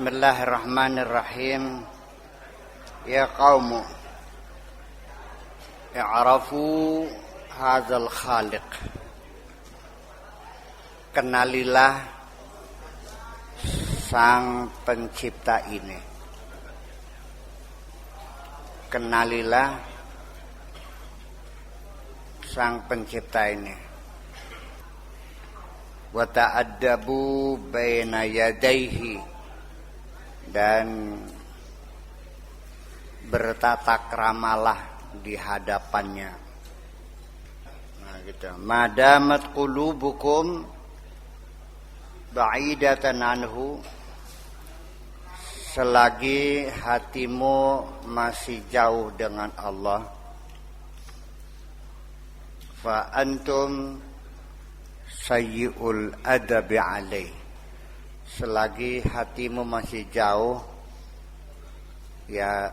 Bismillahirrahmanirrahim. Ya qaumu i'rafu hadzal khaliq. Kenalilah sang pencipta ini. Kenalilah sang pencipta ini. Wa ta'addabu baina yadayhi, dan bertata kramalah di hadapannya. Nah, gitu. Madamat qulubukum ba'idatan anhu, selagi hatimu masih jauh dengan Allah, fa antum sayyi'ul adabi alaih, selagi hatimu masih jauh, ya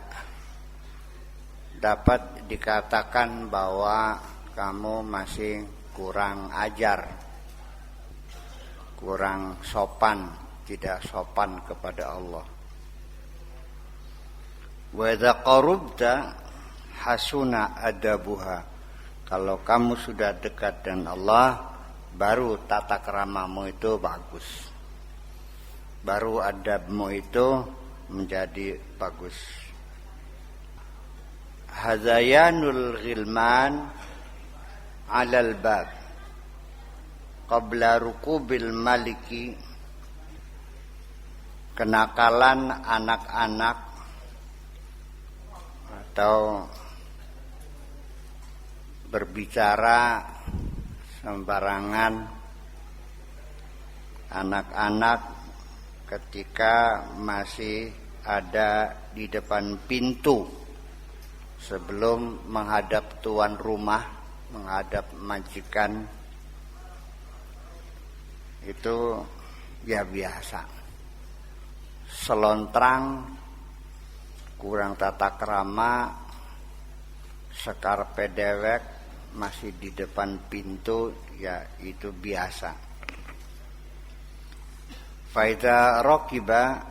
dapat dikatakan bahwa kamu masih kurang ajar, kurang sopan, tidak sopan kepada Allah. Wa idza qarubta hasuna adabuha, kalau kamu sudah dekat dengan Allah, baru tata kramamu itu bagus, baru adabmu itu menjadi bagus. Hazayanul ghilman alal bab qabla rukubil maliki, kenakalan anak-anak atau berbicara sembarangan anak-anak ketika masih ada di depan pintu sebelum menghadap tuan rumah, menghadap majikan, itu ya biasa. Selontrang, kurang tata krama, sekarpe dewek, masih di depan pintu, ya itu biasa. Faida rokiba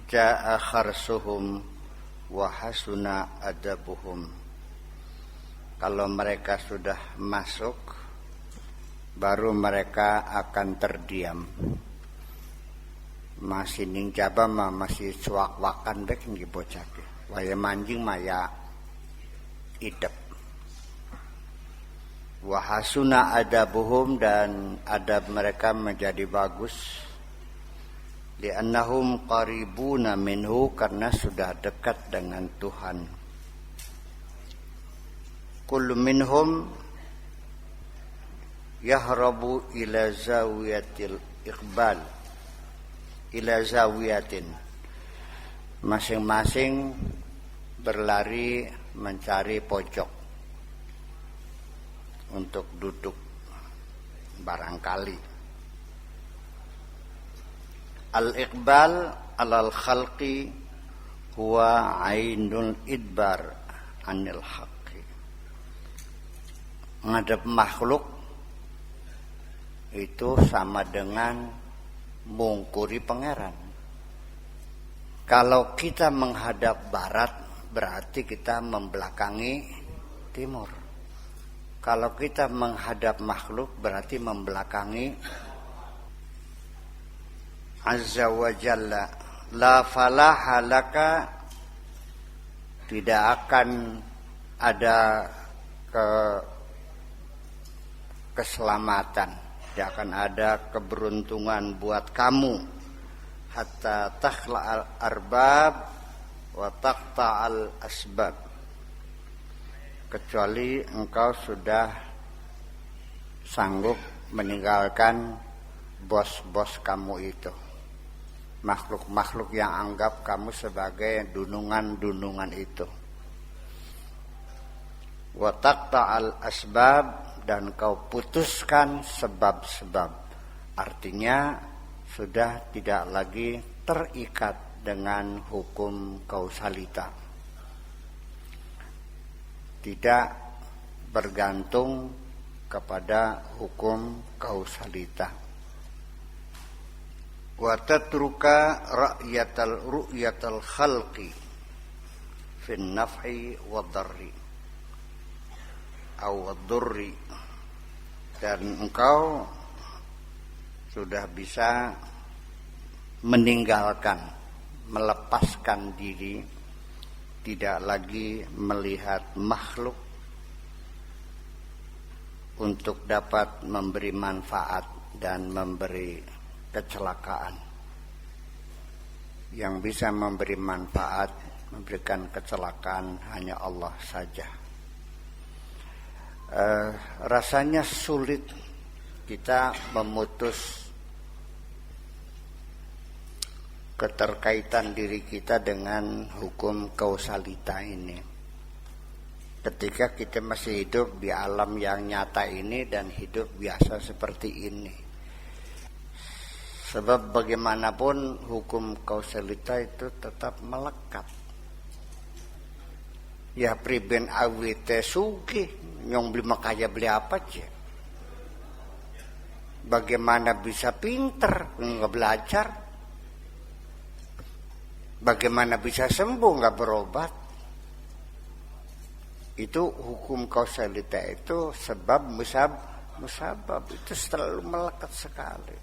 ja'a kharsuhum wa hasuna adabuhum, kalau mereka sudah masuk, baru mereka akan terdiam. Masih ningjaba mah masih cuak-wakan bek nggih bocah ge. Waya manjing maya idep. Wa hasuna adabuhum, dan adab mereka menjadi bagus. Li'annahum qaribuna minhu, karena sudah dekat dengan Tuhan. Kullu minhum yahrabu ila zawiyatil iqbal, ila zawiyatin, masing-masing berlari mencari pojok untuk duduk barangkali. Al-iqbal alal khalqi huwa ainul idbar anil haqqi. Menghadap makhluk itu sama dengan mungkuri pangeran. Kalau kita menghadap barat, berarti kita membelakangi timur. Kalau kita menghadap makhluk, berarti membelakangi Azza wa Jalla. La falaha laka, tidak akan ada keselamatan, tidak akan ada keberuntungan buat kamu, hatta takhla'al arbab wa taqta'al asbab, kecuali engkau sudah sanggup meninggalkan bos-bos kamu itu, makhluk-makhluk yang anggap kamu sebagai dunungan-dunungan itu. Wa taqta'al asbab, dan kau putuskan sebab-sebab, artinya sudah tidak lagi terikat dengan hukum kausalita, tidak bergantung kepada hukum kausalita. wa tatruka ru'yatal khalqi fin naf'i wa dharri aw dhurri, dan engkau sudah bisa meninggalkan, melepaskan diri, tidak lagi melihat makhluk untuk dapat memberi manfaat dan memberi kecelakaan. Yang bisa memberi manfaat, memberikan kecelakaan hanya Allah saja. Rasanya sulit kita memutus keterkaitan diri kita dengan hukum kausalita ini ketika kita masih hidup di alam yang nyata ini dan hidup biasa seperti ini. Sebab bagaimanapun hukum kausalita itu tetap melekat. Ya priben awite sugih nyong beli makaya beli apa aja. Bagaimana bisa pinter nggak belajar? Bagaimana bisa sembuh nggak berobat? Itu hukum kausalita itu sebab musabab itu selalu melekat sekali.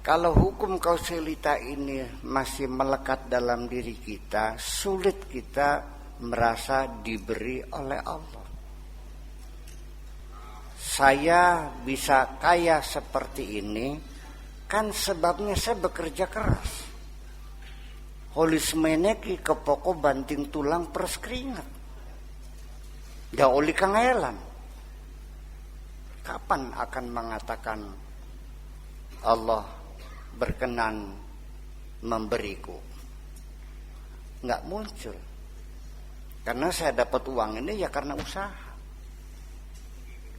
Kalau hukum kausalita ini masih melekat dalam diri kita, sulit kita merasa diberi oleh Allah. Saya bisa kaya seperti ini kan sebabnya saya bekerja keras. Holis meneki ke pokok banting tulang peres keringat. Ya oli kangelan. Kapan akan mengatakan Allah berkenan memberiku? Nggak muncul. Karena saya dapat uang ini ya karena usaha.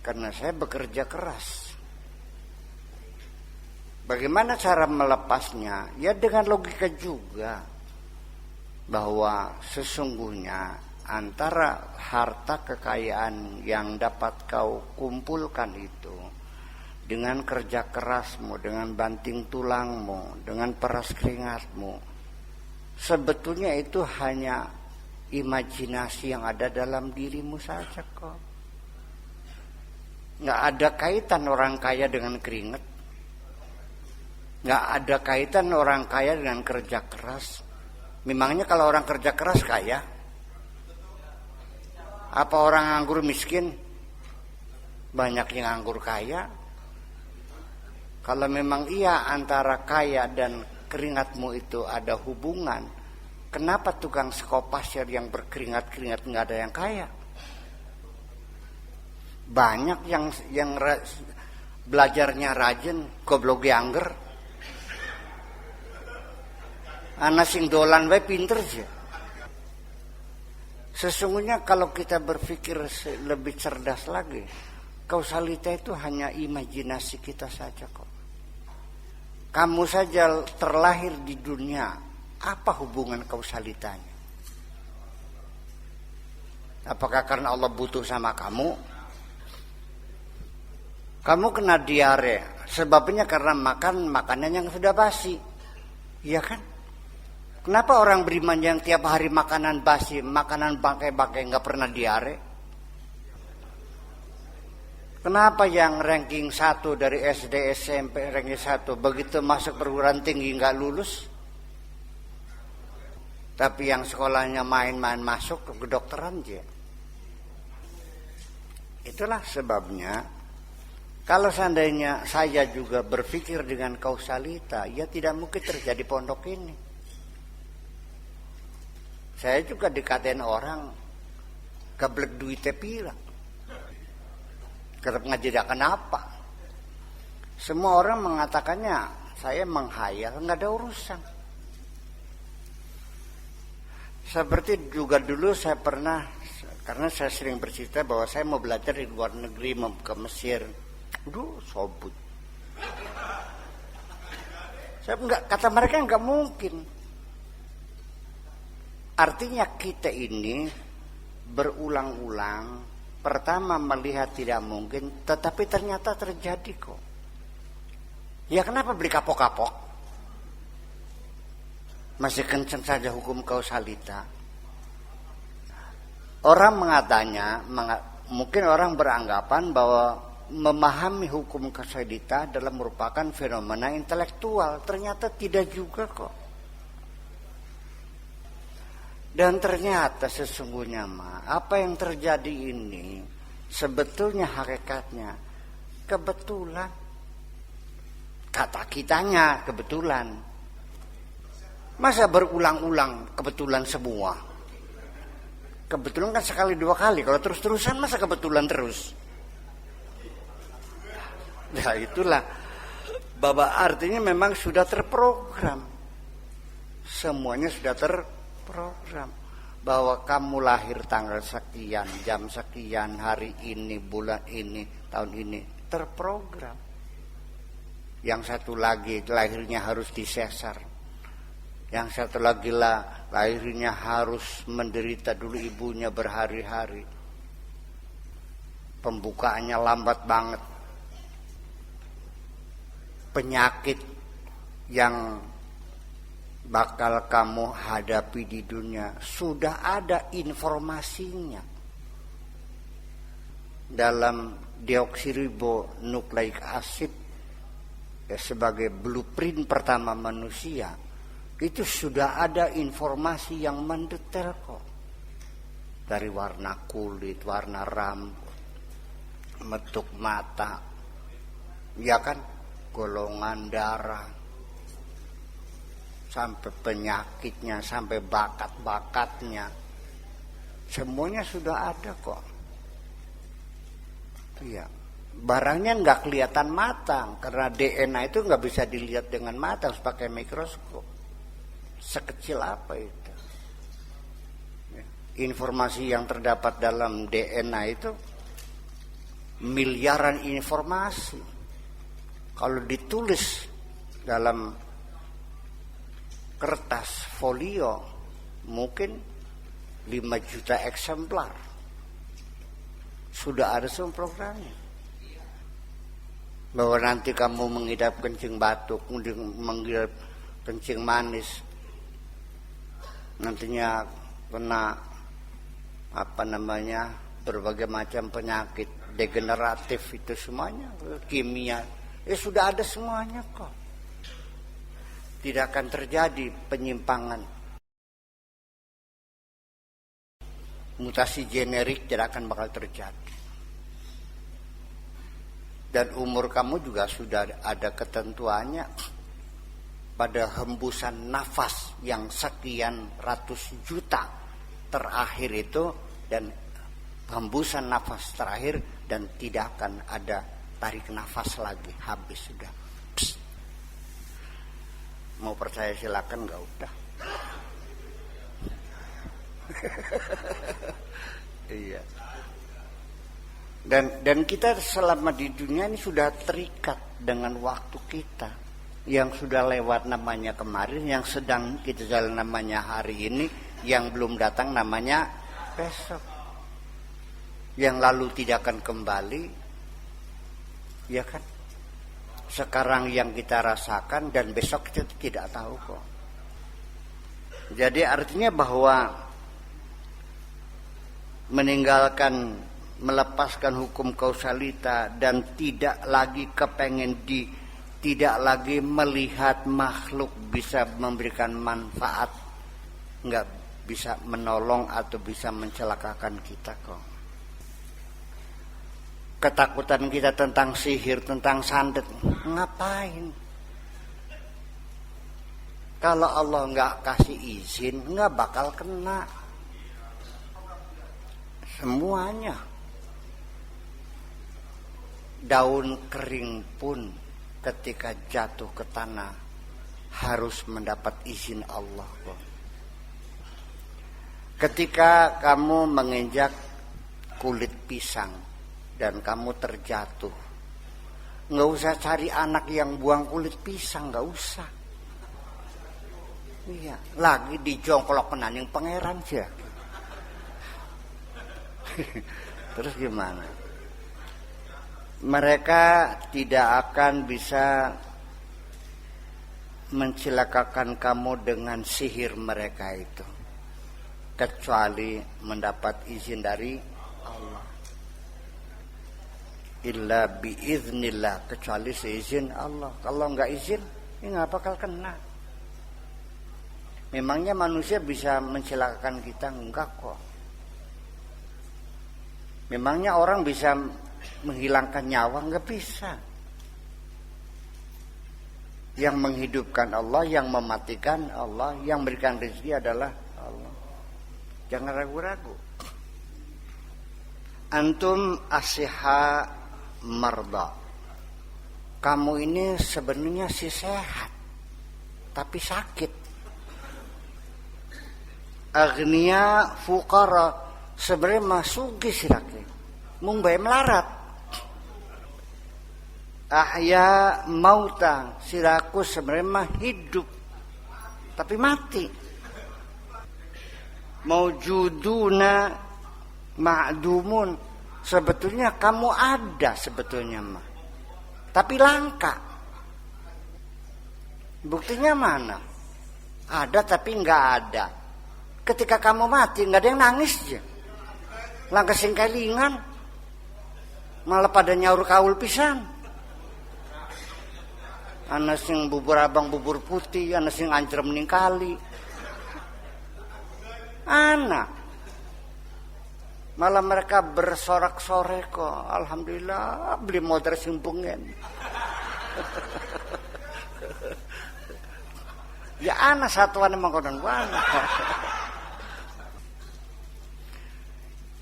Karena saya bekerja keras. Bagaimana cara melepasnya? Ya dengan logika juga. Bahwa sesungguhnya antara harta kekayaan yang dapat kau kumpulkan itu dengan kerja kerasmu, dengan banting tulangmu, dengan peras keringatmu, sebetulnya itu hanya imajinasi yang ada dalam dirimu saja kok. Nggak ada kaitan orang kaya dengan keringat, nggak ada kaitan orang kaya dengan kerja keras. Memangnya kalau orang kerja keras kaya? Apa orang nganggur miskin? Banyak yang nganggur kaya. Kalau memang iya antara kaya dan keringatmu itu ada hubungan, kenapa tukang sekopasir yang berkeringat-keringat nggak ada yang kaya? Banyak yang belajarnya rajin, goblok angger. Anak sing dolan wae pinter aja. Sesungguhnya kalau kita berpikir lebih cerdas lagi, kausalita itu hanya imajinasi kita saja kok. Kamu saja terlahir di dunia, apa hubungan kausalitanya? Apakah karena Allah butuh sama kamu? Kamu kena diare, sebabnya karena makan makanan yang sudah basi. Iya kan? Kenapa orang beriman yang tiap hari makanan basi, makanan bangkai-bangkai nggak pernah diare? Kenapa yang ranking 1 dari SD, SMP, ranking 1 begitu masuk perguruan tinggi nggak lulus? Tapi yang sekolahnya main-main masuk ke kedokteran aja. Itulah sebabnya kalau seandainya saya juga berpikir dengan kausalita, ya tidak mungkin terjadi pondok ini. Saya juga dikatain orang gablek duitnya pira. Kerap ngajakan apa? Semua orang mengatakannya saya menghayal, nggak ada urusan. Seperti juga dulu saya pernah, karena saya sering bercerita bahwa saya mau belajar di luar negeri, mau ke Mesir. Aduh, sobut. Kata mereka nggak mungkin. Artinya kita ini berulang-ulang pertama melihat tidak mungkin, tetapi ternyata terjadi kok. Ya kenapa beli kapok-kapok? Masih kencang saja hukum kausalita. Orang mungkin orang beranggapan bahwa memahami hukum kausalita adalah merupakan fenomena intelektual. Ternyata tidak juga kok. Dan ternyata sesungguhnya apa yang terjadi ini sebetulnya hakikatnya kebetulan. Kata kitanya kebetulan. Masa berulang-ulang kebetulan semua? Kebetulan kan sekali dua kali. Kalau terus-terusan masa kebetulan terus? Nah itulah. Bahwa artinya memang sudah terprogram. Semuanya sudah terprogram. Bahwa kamu lahir tanggal sekian, jam sekian, hari ini, bulan ini, tahun ini. Terprogram. Yang satu lagi lahirnya harus disesar. Yang satu lagi lahirnya harus menderita dulu ibunya berhari-hari. Pembukaannya lambat banget. Penyakit yang bakal kamu hadapi di dunia sudah ada informasinya. Dalam deoksiribonukleik asid sebagai blueprint pertama manusia, itu sudah ada informasi yang mendetail kok. Dari warna kulit, warna rambut, bentuk mata, ya kan, golongan darah, sampai penyakitnya, sampai bakat-bakatnya, semuanya sudah ada kok. Iya. Barangnya nggak kelihatan matang karena DNA itu nggak bisa dilihat dengan mata, harus pakai mikroskop. Sekecil apa itu? Informasi yang terdapat dalam DNA itu miliaran informasi. Kalau ditulis dalam kertas folio mungkin 5 juta eksemplar. Sudah ada semua programnya. Bahwa nanti kamu mengidap kencing batuk, mengidap kencing manis, nantinya kena berbagai macam penyakit degeneratif, itu semuanya kimia, sudah ada semuanya kok. Tidak akan terjadi penyimpangan, mutasi generik tidak akan bakal terjadi. Dan umur kamu juga sudah ada ketentuannya pada hembusan nafas yang sekian ratus juta terakhir itu, dan hembusan nafas terakhir, dan tidak akan ada tarik nafas lagi, habis sudah. Psst. Mau percaya silakan, nggak udah. Iya. Dan kita selama di dunia ini sudah terikat dengan waktu kita yang sudah lewat namanya kemarin, yang sedang kita jalan namanya hari ini, yang belum datang namanya besok, yang lalu tidak akan kembali, ya kan? Sekarang yang kita rasakan dan besok kita tidak tahu kok. Jadi artinya bahwa melepaskan hukum kausalita dan tidak lagi tidak lagi melihat makhluk bisa memberikan manfaat, nggak bisa menolong atau bisa mencelakakan kita kok. Ketakutan kita tentang sihir, tentang santet, ngapain? Kalau Allah nggak kasih izin, nggak bakal kena semuanya. Daun kering pun ketika jatuh ke tanah harus mendapat izin Allah kok. Ketika kamu menginjak kulit pisang dan kamu terjatuh, nggak usah cari anak yang buang kulit pisang, nggak usah. Iya, lagi dijongklok kenaning pangeran sih. Terus gimana? Mereka tidak akan bisa mencelakakan kamu dengan sihir mereka itu, kecuali mendapat izin dari Allah. Illa biiznillah, kecuali seizin Allah. Kalau enggak izin, ini enggak bakal kena. Memangnya manusia bisa mencelakakan kita? Enggak kok. Memangnya orang bisa menghilangkan nyawa? Enggak bisa. Yang menghidupkan Allah, yang mematikan Allah, yang memberikan rezeki adalah Allah. Jangan ragu-ragu. Antum asyiha marda. Kamu ini sebenarnya sih sehat, tapi sakit. Agniya fuqara, sebenarnya masuki sirake. Mung bae melarat. Ahya mauta, siraku sebenarnya mah hidup tapi mati. Maujuduna ma'dumun, sebetulnya kamu ada sebetulnya mah, tapi langka. Buktinya mana? Ada tapi nggak ada. Ketika kamu mati nggak ada yang nangis aja, langka singkelingan, malah pada nyaur kaul pisan. Ana sing bubur abang bubur putih, ana sing ancrem ning kali. Ana malah mereka bersorak-sorai kok. Alhamdulillah beli motor sing bungen. Ya ana satuan emang kodon wana.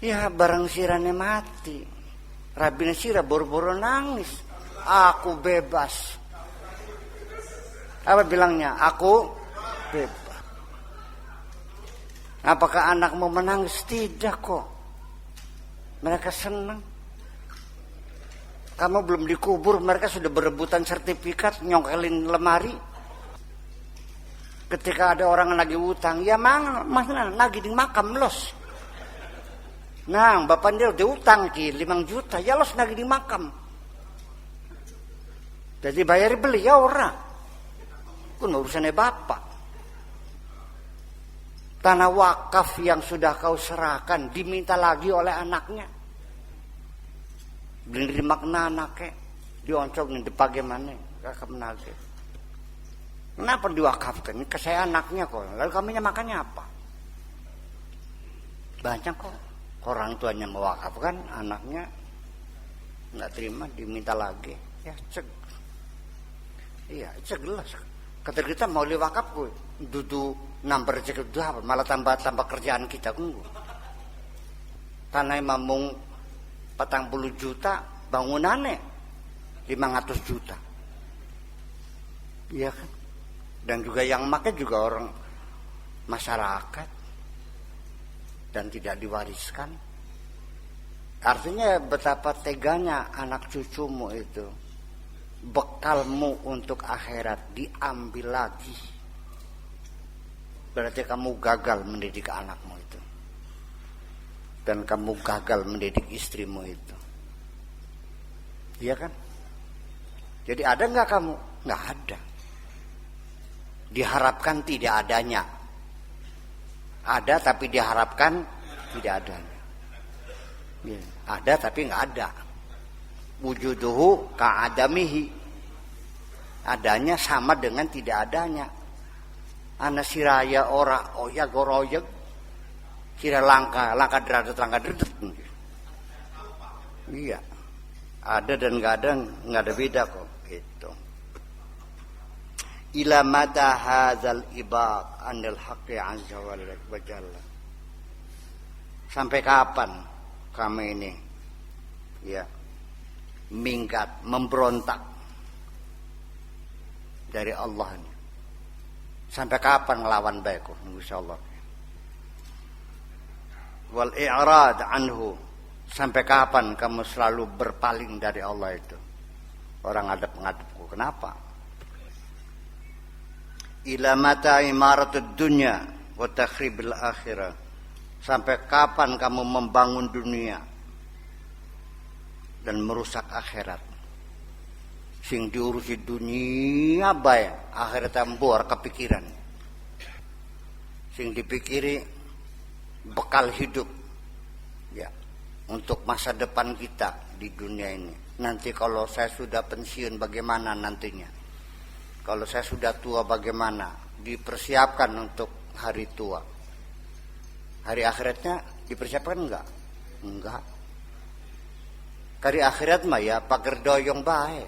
Ya barang sirane mati, rabine sira boro-boro nangis. Aku bebas. Apa bilangnya? Aku bebas. Apakah anakmu menangis? Tidak kok. Mereka senang. Kamu belum dikubur, mereka sudah berebutan sertifikat, nyongkelin lemari. Ketika ada orang yang lagi utang, ya mang, mana lagi di makam los. Nah, bapak dia udah utang ki 5 juta, ya los lagi di makam. Jadi bayar beli ya orang. Kun urusannya bapak. Tanah wakaf yang sudah kau serahkan diminta lagi oleh anaknya. Beli makna anaknya, dioncok nih dipake mana? Kakak menage. Kenapa diwakafkan? Ini ke saya anaknya kok. Lalu kaminya makannya apa? Banyak kok. Orang tuanya mewakafkan, anaknya nggak terima, diminta lagi. Ya cek. Iya, cek jelas. Kata kita mau liwakaf gue, dudu nambah rezeki apa? Malah tambah kerjaan kita gue. Tanah mamung 40 juta, bangunannya 500 juta. Iya kan? Dan juga yang makan juga orang masyarakat dan tidak diwariskan. Artinya betapa teganya anak cucumu itu. Bekalmu untuk akhirat diambil lagi. Berarti kamu gagal mendidik anakmu itu. Dan kamu gagal mendidik istrimu itu. Iya kan? Jadi ada nggak kamu? Nggak ada. Diharapkan tidak adanya. Ada tapi diharapkan tidak adanya. Ya, ada tapi nggak ada. Wujuduhu ka'adamihi, adanya sama dengan tidak adanya. Ana siraya ora oyag goroyeg, kira langka derajat. Iya, ada dan nggak ada beda kok. Itu. Ila mata hadzal ibaq anil haqqi azza wa jalla. Sampai kapan kami ini? Ya. Minggat, memberontak dari Allah ini. Sampai kapan ngelawan baik? Insyaallah. Wal i'rad anhu, sampai kapan kamu selalu berpaling dari Allah itu? Orang ngadep-ngadepku, kenapa? Ila mata imaratud dunya wa takhribil akhirah. Sampai kapan kamu membangun dunia dan merusak akhirat? Sing diurusi dunia bae, akhirat ambor kepikiran. Sing dipikiri bekal hidup ya untuk masa depan kita di dunia ini. Nanti kalau saya sudah pensiun bagaimana nantinya? Kalau saya sudah tua bagaimana? Dipersiapkan untuk hari tua. Hari akhiratnya dipersiapkan enggak? Enggak. Hari akhirat mah ya pager doyong bae.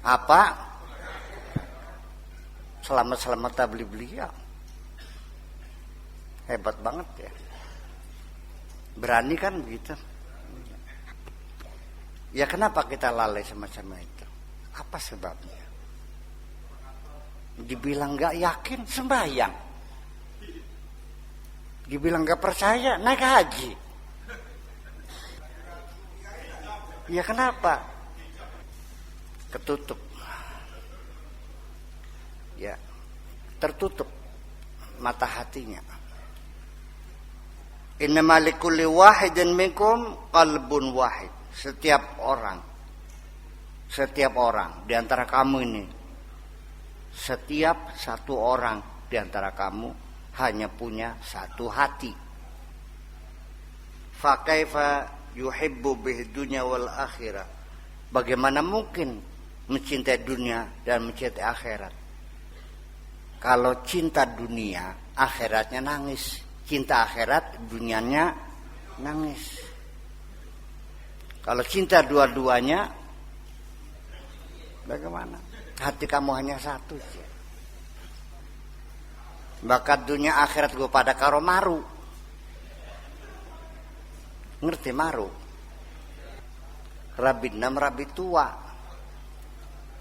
Apa? Selamat-selamat tak beli-beli ya. Hebat banget ya. Berani kan begitu. Ya kenapa kita lalai semacam itu? Apa sebabnya? Dibilang gak yakin sembahyang. Dibilang gak percaya naik haji. Ya kenapa? Ketutup. Ya, tertutup mata hatinya. Innama likulli wahidin minkum qalbun wahid. Setiap orang di antara kamu ini, setiap satu orang di antara kamu hanya punya satu hati. Fa kaifa yuhibbu bihdunya wal akhirah. Bagaimana mungkin mencintai dunia dan mencintai akhirat? Kalau cinta dunia, akhiratnya nangis. Cinta akhirat, dunianya nangis. Kalau cinta dua-duanya, bagaimana? Hati kamu hanya satu. Bakat dunia akhirat gue pada karo maru. Ngerti maru? Rabi nam rabi tua.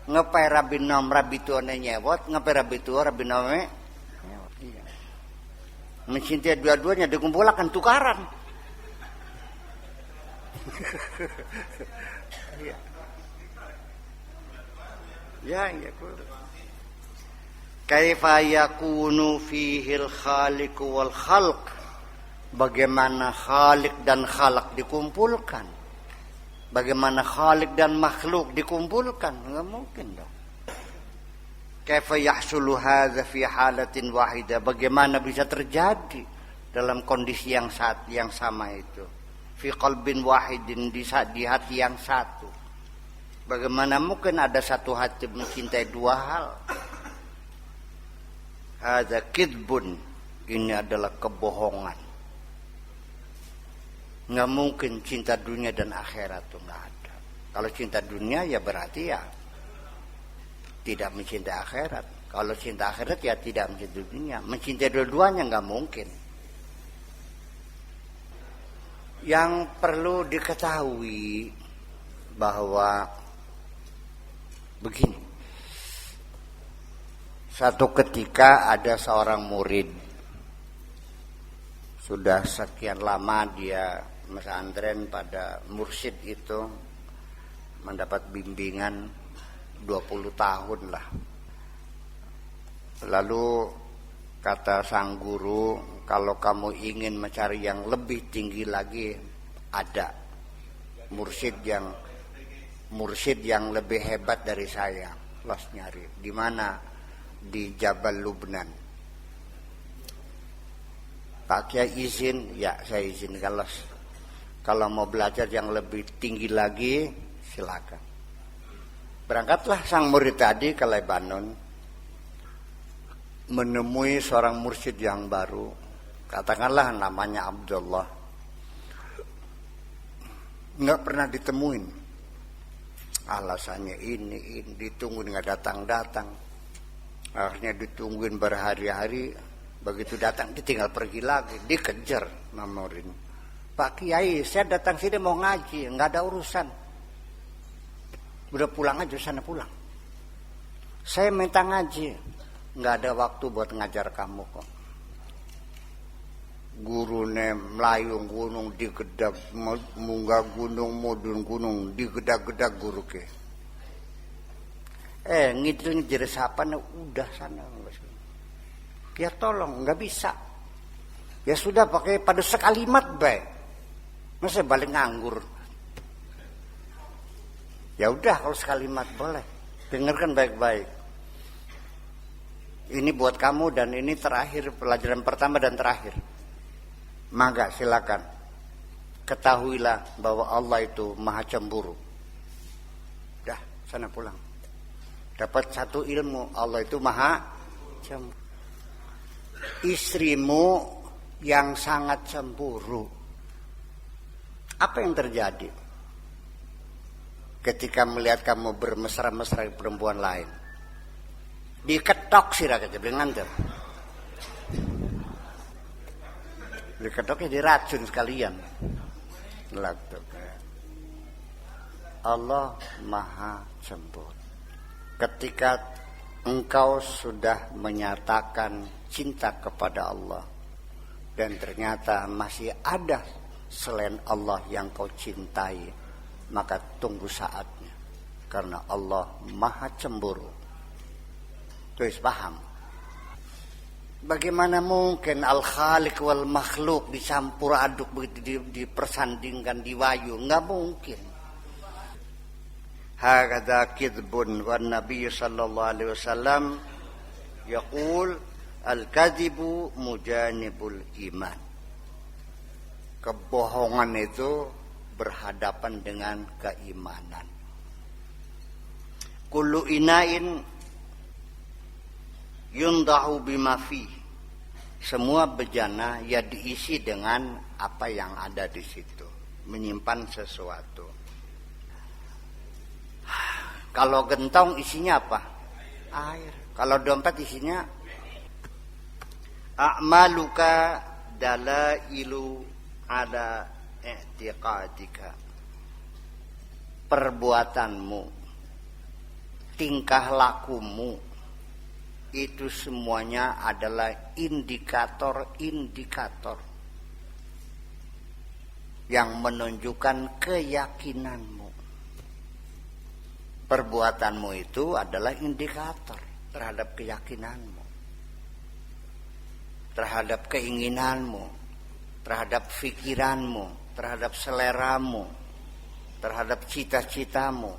Ngapai rabi nam rabi tua nyewot, ngapai rabi tua rabi nam nyewot. Iya. Mencintai dua-duanya dikumpulkan tukaran. Iya. Ya. Kaifa yakunu fihil khaliq wal khalq. Bagaimana khaliq dan khalq dikumpulkan? Bagaimana khaliq dan makhluk dikumpulkan? Enggak mungkin dong. Kaifa yahsulu hadza fi halatin wahidah? Bagaimana bisa terjadi dalam kondisi yang sama itu? Fi qalbin wahidin, di hati yang satu. Bagaimana mungkin ada satu hati mencintai dua hal? Hadza kidbun. Ini adalah kebohongan. Nggak mungkin cinta dunia dan akhirat itu nggak ada. Kalau cinta dunia ya berarti ya tidak mencintai akhirat. Kalau cinta akhirat ya tidak mencintai dunia. Mencintai dua-duanya nggak mungkin. Yang perlu diketahui bahwa begini. Satu ketika ada seorang murid. Sudah sekian lama dia pesantren pada mursyid itu, mendapat bimbingan 20 tahun lah. Lalu kata sang guru, kalau kamu ingin mencari yang lebih tinggi lagi, ada mursyid yang lebih hebat dari saya. Los nyari di mana? Di Jabal Lubnan. Pak Kiai izin? Ya, saya izinkan los. Kalau mau belajar yang lebih tinggi lagi, silakan. Berangkatlah sang murid tadi ke Lebanon, menemui seorang mursyid yang baru, katakanlah namanya Abdullah. Nggak pernah ditemuin. Alasannya ini ditungguin nggak datang. Akhirnya ditungguin berhari-hari. Begitu datang ditinggal pergi lagi, dikejar sama murid. Pak Kiai, saya datang sini mau ngaji, nggak ada urusan. Udah pulang aja, sana pulang. Saya minta ngaji, nggak ada waktu buat ngajar kamu kok. Gurune melayung gunung digedak, munggah gunung mudun gunung digedak-gedak guru ke. Ngidil sapan udah sana. Ya tolong, nggak bisa. Ya sudah pakai pada sekalimat baik. Masa balik nganggur. Ya udah kalau sekalimat boleh. Dengarkan baik-baik. Ini buat kamu dan ini terakhir, pelajaran pertama dan terakhir. Maka silakan. Ketahuilah bahwa Allah itu maha cemburu. Dah, sana pulang. Dapat satu ilmu, Allah itu maha cemburu. Istrimu yang sangat cemburu. Apa yang terjadi ketika melihat kamu bermesra-mesra dengan perempuan lain? Diketok sirah aja, beli nganter. Diketoknya diracun sekalian. Allah maha cemburu. Ketika engkau sudah menyatakan cinta kepada Allah dan ternyata masih ada selain Allah yang kau cintai, maka tunggu saatnya, karena Allah maha cemburu. Terus paham? Bagaimana mungkin al-khaliq wal makhluk dicampur aduk begitu, dipersandingkan, diwayu? Enggak mungkin. Hakadha kidbun wan Nabi sallallahu alaihi wasallam yaqul al-kadhibu mujanibul iman. Kebohongan itu berhadapan dengan keimanan. Kullu inain yundahu bima fi. Semua bejana ya diisi dengan apa yang ada di situ, menyimpan sesuatu. Kalau gentong isinya apa? Air. Kalau dompet isinya a'maluka dalailu ala i'tiqadika. Perbuatanmu, tingkah lakumu, itu semuanya adalah indikator-indikator yang menunjukkan keyakinanmu. Perbuatanmu itu adalah indikator terhadap keyakinanmu, terhadap keinginanmu, terhadap pikiranmu, terhadap seleramu, terhadap cita-citamu.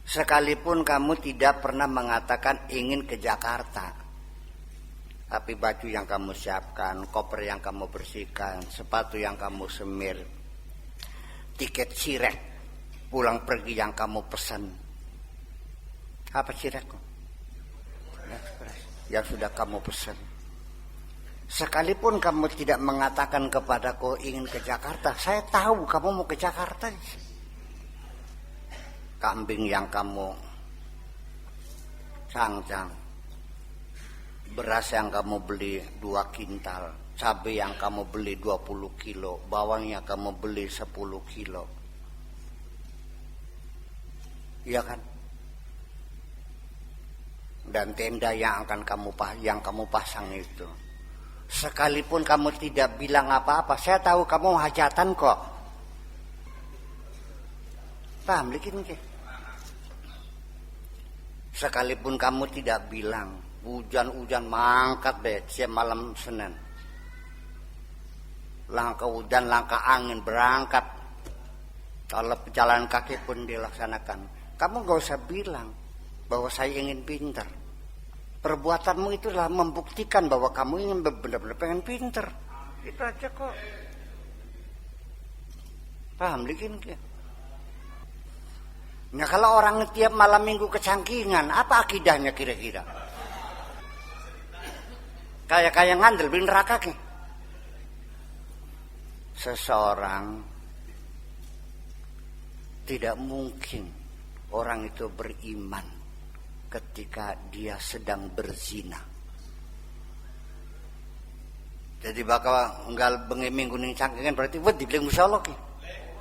Sekalipun kamu tidak pernah mengatakan ingin ke Jakarta, tapi baju yang kamu siapkan, koper yang kamu bersihkan, sepatu yang kamu semir, tiket sirek pulang pergi yang kamu pesan. Apa sirekku? Yang sudah kamu pesan. Sekalipun kamu tidak mengatakan kepadaku ingin ke Jakarta, saya tahu kamu mau ke Jakarta. Kambing yang kamu cangcang, beras yang kamu beli 2 kintal, cabai yang kamu beli 20 kilo, bawang yang kamu beli 10 kilo. Iya kan? Dan tenda yang akan kamu pasang itu. Sekalipun kamu tidak bilang apa-apa, saya tahu kamu hajatan kok. Paham bikin ke? Sekalipun kamu tidak bilang, hujan-hujan mangkat deh siap malam Senin. Langkah hujan, langkah angin berangkat. Kalau pejalan kaki pun dilaksanakan. Kamu gak usah bilang bahwa saya ingin pintar. Perbuatanmu itu adalah membuktikan bahwa kamu ingin benar-benar pengen pintar. Itu aja kok. Paham bikin ke? Nah kalau orang tiap malam minggu kecangkingan, apa akidahnya kira-kira? Kayak ngandel di neraka ke? Seseorang tidak mungkin orang itu beriman ketika dia sedang berzina. Jadi bakal nggal bengi minggu ning cangkingan berarti wedi beli musyallah ki.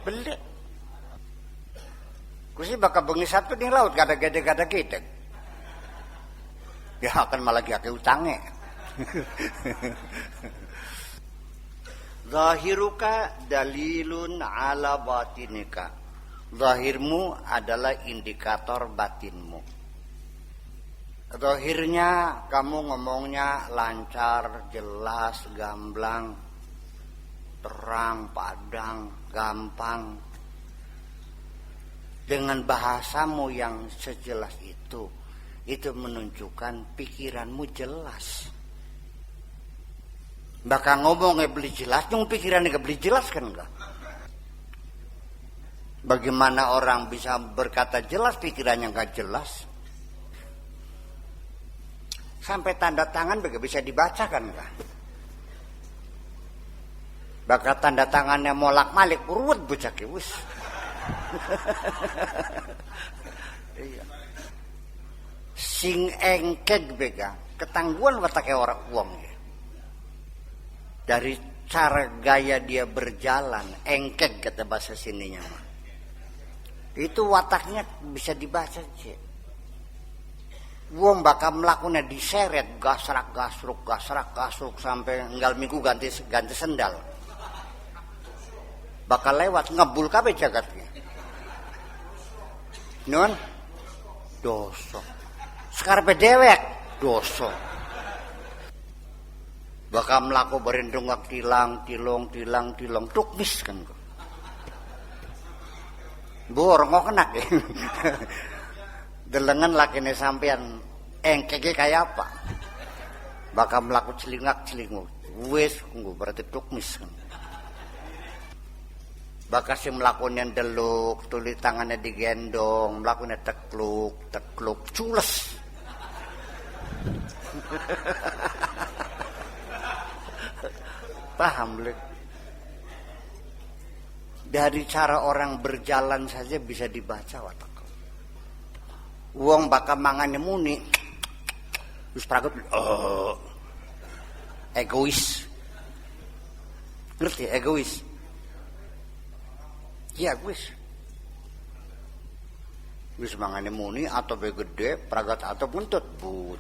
Beli. Kusi bakal bengi Sabtu ning laut kada gede-gede gedeg. Ya akan malah ki utange. Zahiruka dalilun ala batinika. Zahirmu adalah indikator batinmu. Zahirnya kamu ngomongnya lancar, jelas, gamblang, terang, padang, gampang. dengan bahasamu yang sejelas itu menunjukkan pikiranmu jelas. Bakal ngomongnya beli jelas, yang pikirannya gak beli jelas kan enggak? Bagaimana orang bisa berkata jelas, pikirannya gak jelas? Sampai tanda tangan gak bisa dibaca kan enggak? Bakal tanda tangannya molak malik urut bocah wis. Iya. Sing engkeg bega ketangguhan watake orang uang ya. Dari cara gaya dia berjalan engkeg kata bahasa sininya mah. Itu wataknya bisa dibaca aja. Wong bakal melakukannya diseret gasrak gasruk sampai enggal minggu ganti sendal. Bakal lewat ngebul kabeh jagatnya. Nun dosa. Sekarpe dewek dosa. Bakal melaku berendung tilong tukmis kan. Borong kok kena ya. Delengan lakine sampean engkege kayak apa? Bakal melaku celingak-celinguk. Wis nggo berarti tukmis kan. Bakal si melakukan deluk, tuli tangannya digendong, melakukan tekluk, cules. Paham lek? Dari cara orang berjalan saja bisa dibaca watak. Wong bakal mangannya muni, terus pragot, egois, ngerti egois? Ya wis mangane muni atau be gede pragat atau buntut but.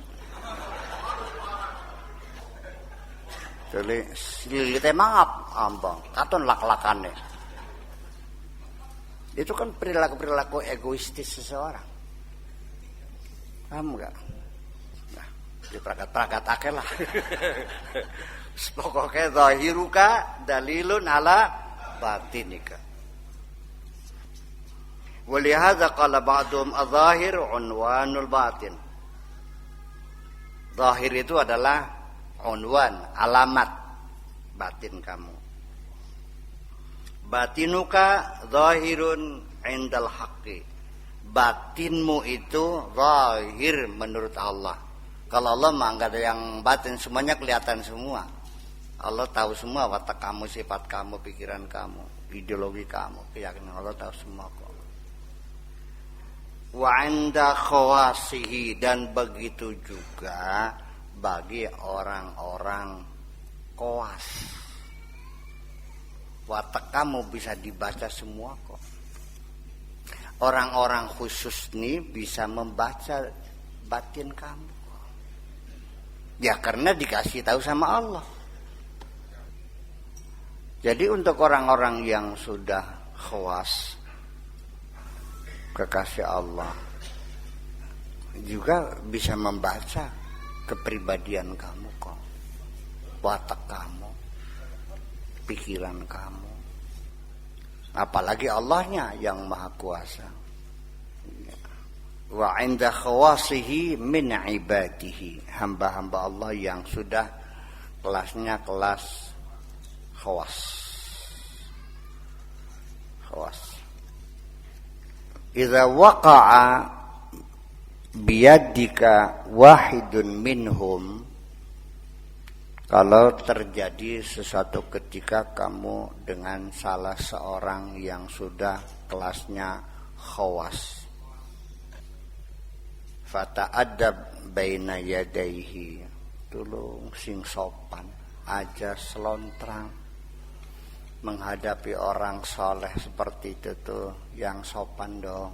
Jadi silite mangap ambang katon lak-lakane. Itu kan perilaku egoistis seseorang. Paham enggak? Nah, di pragat-pragat akeh lah. Pokoknya zahiruka dalilun ala batinika. Walihada qala ba'dhum adh-dhahir unwanul batin. Zahir itu adalah unwan, alamat batin kamu. Batinuka zahirun indal haqqi. Batinmu itu zahir menurut Allah. Kalau Allah mah enggak ada yang batin, semuanya kelihatan semua. Allah tahu semua watak kamu, sifat kamu, pikiran kamu, ideologi kamu, keyakinan Allah tahu semua kok. Wa 'inda khawasihi, dan begitu juga bagi orang-orang khawas. Watak kamu bisa dibaca semua kok. Orang-orang khusus nih bisa membaca batin kamu kok. Ya karena dikasih tahu sama Allah. Jadi untuk orang-orang yang sudah khawas kekasih Allah juga bisa membaca kepribadian kamu kok, watak kamu, pikiran kamu, apalagi Allahnya yang maha kuasa. Wa 'inda khawasihi min ibadihi, hamba-hamba Allah yang sudah kelasnya kelas khawas. Idza waqa'a biyadika wahidun minhum, kalau terjadi sesuatu ketika kamu dengan salah seorang yang sudah kelasnya khawas, fata'addab baina yadaihi, tulung sing sopan aja selontrang menghadapi orang soleh seperti itu tuh yang sopan dong.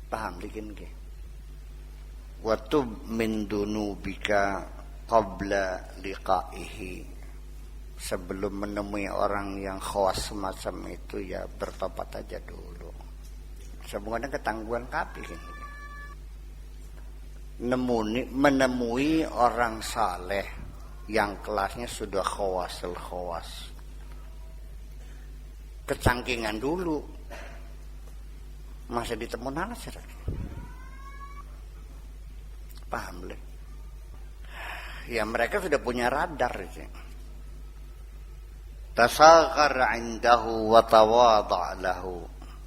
Paham bikin ke? Wa tub min dunubika qabla liqa'ihi, sebelum menemui orang yang khawas semacam itu ya bertobat aja dulu. Sebenarnya ketangguhan kapi kan? Menemui orang saleh yang kelasnya sudah khawasul khawas, kecangkingan dulu. Masa ditemunan sih. Paham le? Ya mereka sudah punya radar sih. Tasaghar indahu wa tawadha' lahu.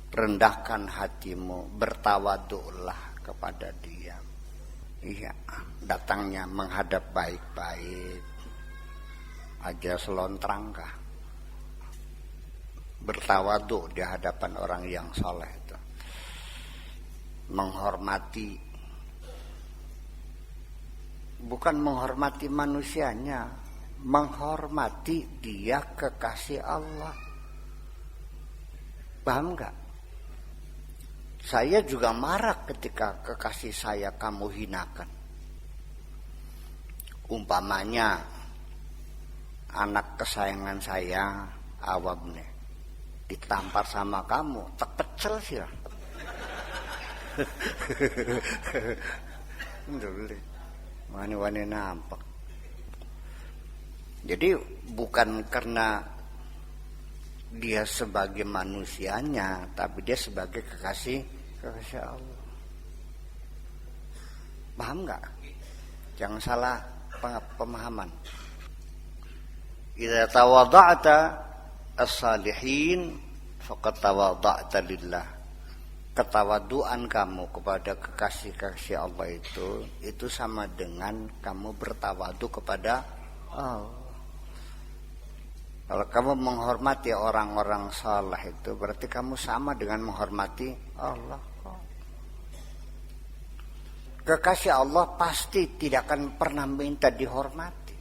Rendahkan hatimu, bertawaduklah kepada dia. Iya, datangnya menghadap baik-baik aja selontrangkah. Bertawaduk di hadapan orang yang soleh itu. Menghormati, bukan menghormati manusianya, menghormati dia kekasih Allah. Paham gak? Saya juga marah ketika kekasih saya kamu hinakan. Umpamanya anak kesayangan saya Awam nih ditampar sama kamu, tak pecel sih lah. Wani-wani nampak. Jadi bukan karena dia sebagai manusianya, tapi dia sebagai kekasih Allah. Paham nggak? Jangan salah pemahaman. Idza tawada'ta as-salihin faqad tawada'ta lillah. Ketawaduan kamu kepada kekasih Allah itu sama dengan kamu bertawadu kepada Allah. Kalau kamu menghormati orang-orang saleh itu berarti kamu sama dengan menghormati Allah. Kekasih Allah pasti tidak akan pernah minta dihormati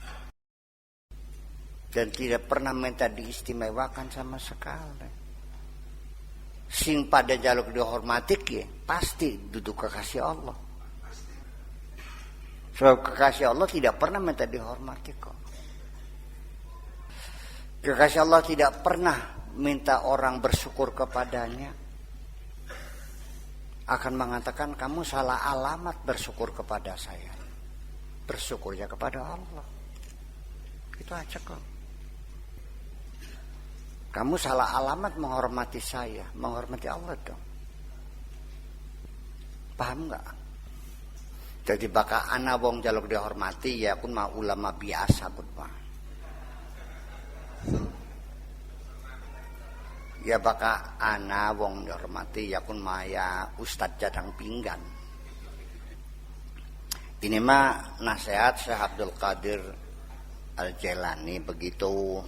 dan tidak pernah minta diistimewakan sama sekali. Sing pada jaluk dihormati ya pasti duduk kekasih Allah. Sebab kekasih Allah tidak pernah minta dihormati kok. Kekasih Allah tidak pernah minta orang bersyukur kepadanya. Akan mengatakan kamu salah alamat bersyukur kepada saya. Bersyukurnya kepada Allah. Itu aja kok. Kamu salah alamat menghormati saya, menghormati Allah dong. Paham nggak? Jadi bakal ana wong jaluk dihormati ya pun mah ulama biasa pun mah. Ya bakal ana wong dihormati ya pun mah ya Ustadz Jadang Pinggan. Ini mah nasihat Syekh Abdul Qadir Al-Jailani begitu.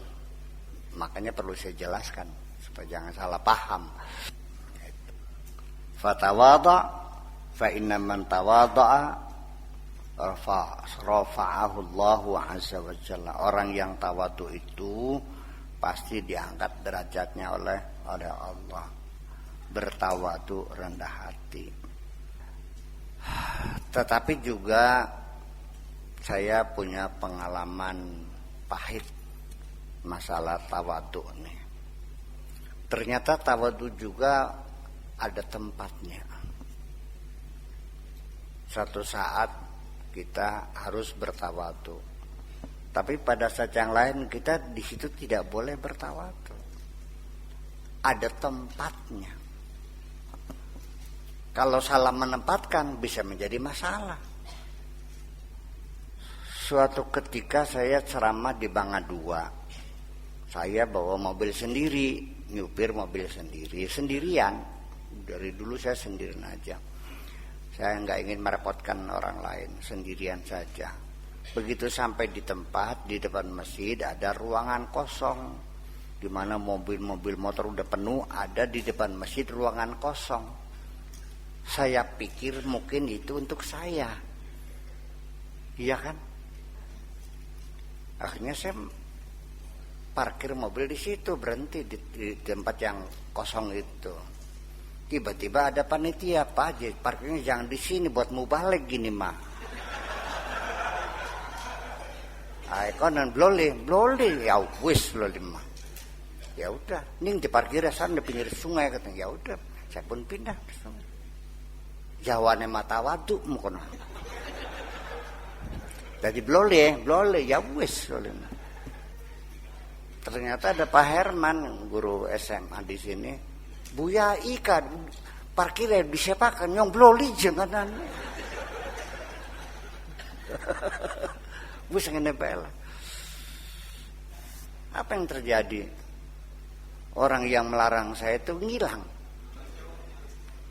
Makanya perlu saya jelaskan supaya jangan salah paham. Fatawadha fa inna man tawadha rafa'ahu Allahu azza wa jalla. Orang yang tawadu itu pasti diangkat derajatnya oleh Allah. Bertawadu rendah hati. Tetapi juga saya punya pengalaman pahit masalah tawadu nih. Ternyata tawadu juga ada tempatnya. Suatu saat kita harus bertawadu. Tapi pada saat yang lain kita di situ tidak boleh bertawadu. Ada tempatnya. Kalau salah menempatkan bisa menjadi masalah. Suatu ketika saya ceramah di Bangga 2. Saya bawa mobil sendiri, nyupir mobil sendiri, sendirian. Dari dulu saya sendirian aja. Saya nggak ingin merepotkan orang lain, sendirian saja. Begitu sampai di tempat, di depan masjid ada ruangan kosong. Di mana mobil-mobil motor udah penuh, ada di depan masjid ruangan kosong. Saya pikir mungkin itu untuk saya. Iya kan? Akhirnya saya parkir mobil di situ, berhenti di tempat yang kosong itu. Tiba-tiba ada panitia, Pak Haji, parkirnya jangan di sini buat mubalik gini mah. Ay konon bloli ya wis bloli mah. Ya udah, ning di parkir sana di pinggir sungai katanya. Ya udah, saya pun pindah ke sungai. Jawane mata waduk mukon. Jadi bloli ya wis bloli mah. Ternyata ada Pak Herman, guru SMA di sini. Buya Ika, parkirnya disepakan yang bloli janganan. Bus ngenepel. Apa yang terjadi? Orang yang melarang saya itu ngilang.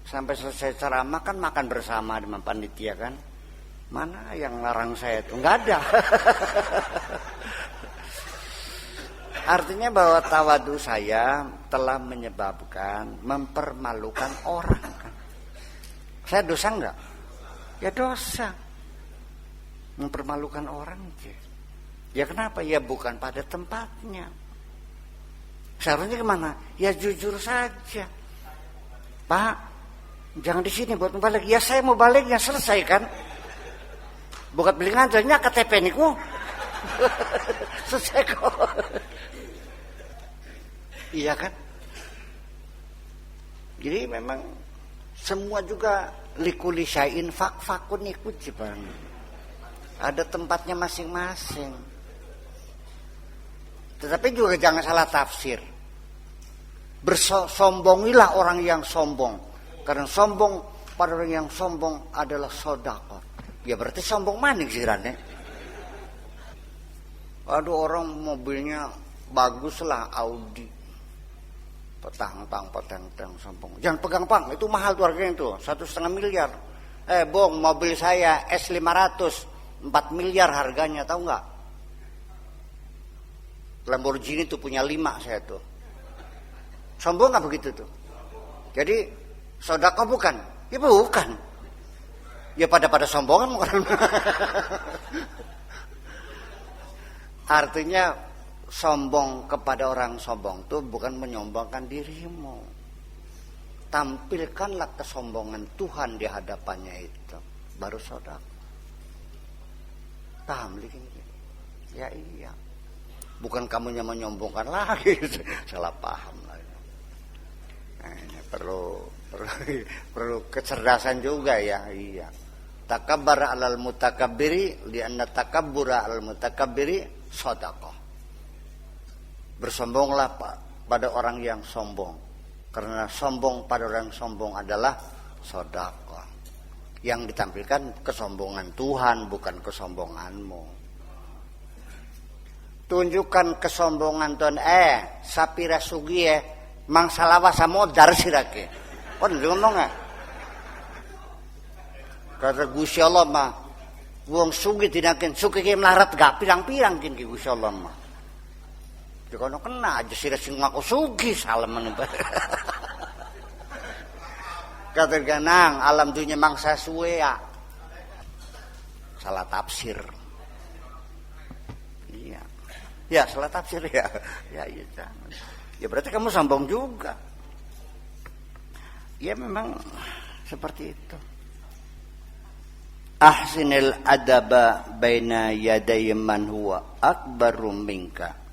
Sampai selesai ceramah kan makan bersama dengan panitia kan. Mana yang larang saya itu? Nggak ada. Artinya bahwa tawadu saya telah menyebabkan mempermalukan orang kan. Saya dosa enggak? Ya dosa. Mempermalukan orang aja. Ya kenapa? Ya bukan pada tempatnya. Seharusnya kemana? Ya jujur saja. Pak, jangan di sini buat balik. Ya saya mau baliknya selesai kan. Bukan beli nganjanya KTP niku. Selesai kok. Iya kan? Jadi memang semua juga likuli syai'in fakun ikut bang. Ada tempatnya masing-masing. Tetapi juga jangan salah tafsir. Bersombongilah orang yang sombong. Karena sombong pada orang yang sombong adalah sedekah. Ya berarti sombong maning sirane. Aduh orang mobilnya bagus lah Audi. Petang-tang sombong. Jangan pegang pang, itu mahal tuh harganya itu, 1,5 miliar. Bong, mobil saya S500, 4 miliar harganya, tahu nggak? Lamborghini tuh punya 5 saya tuh. Sombong nggak begitu tuh? Jadi sedekah bukan? Ya bukan. Ya pada sombongan bukan. Artinya sombong kepada orang sombong itu bukan menyombongkan dirimu. Tampilkanlah kesombongan Tuhan di hadapannya itu, baru sedekah. Paham lagi? Ya iya. Bukan kamunya menyombongkan lagi. Salah paham lagi. Nah, ini perlu kecerdasan juga ya. Iya. Takabbara 'alal mutakabbiri li'anna takabbura 'alal mutakabbiri sedekah. Bersombonglah pada orang yang sombong. Karena sombong pada orang sombong adalah sedekah. Yang ditampilkan kesombongan Tuhan, bukan kesombonganmu. Tunjukkan kesombongan Tuhan. Sapira sugie mangsalawa samodar sirake. Oh, ngomong nggak? Kata Gusti Allah mah, wong sugi tinakin sugi ke melarat gak pirang-pirang kin Gusti Allah mah. Dikono kena aja sira sing ngaku sugih salaman. Kata ganang alam dunya mangsa suwe ya. Salah tafsir. Iya. Ya salah tafsir ya. Ya iya jangan. Ya berarti kamu sombong juga. Ya memang seperti itu. Ahsinil adaba baina yaday man huwa akbaru minka.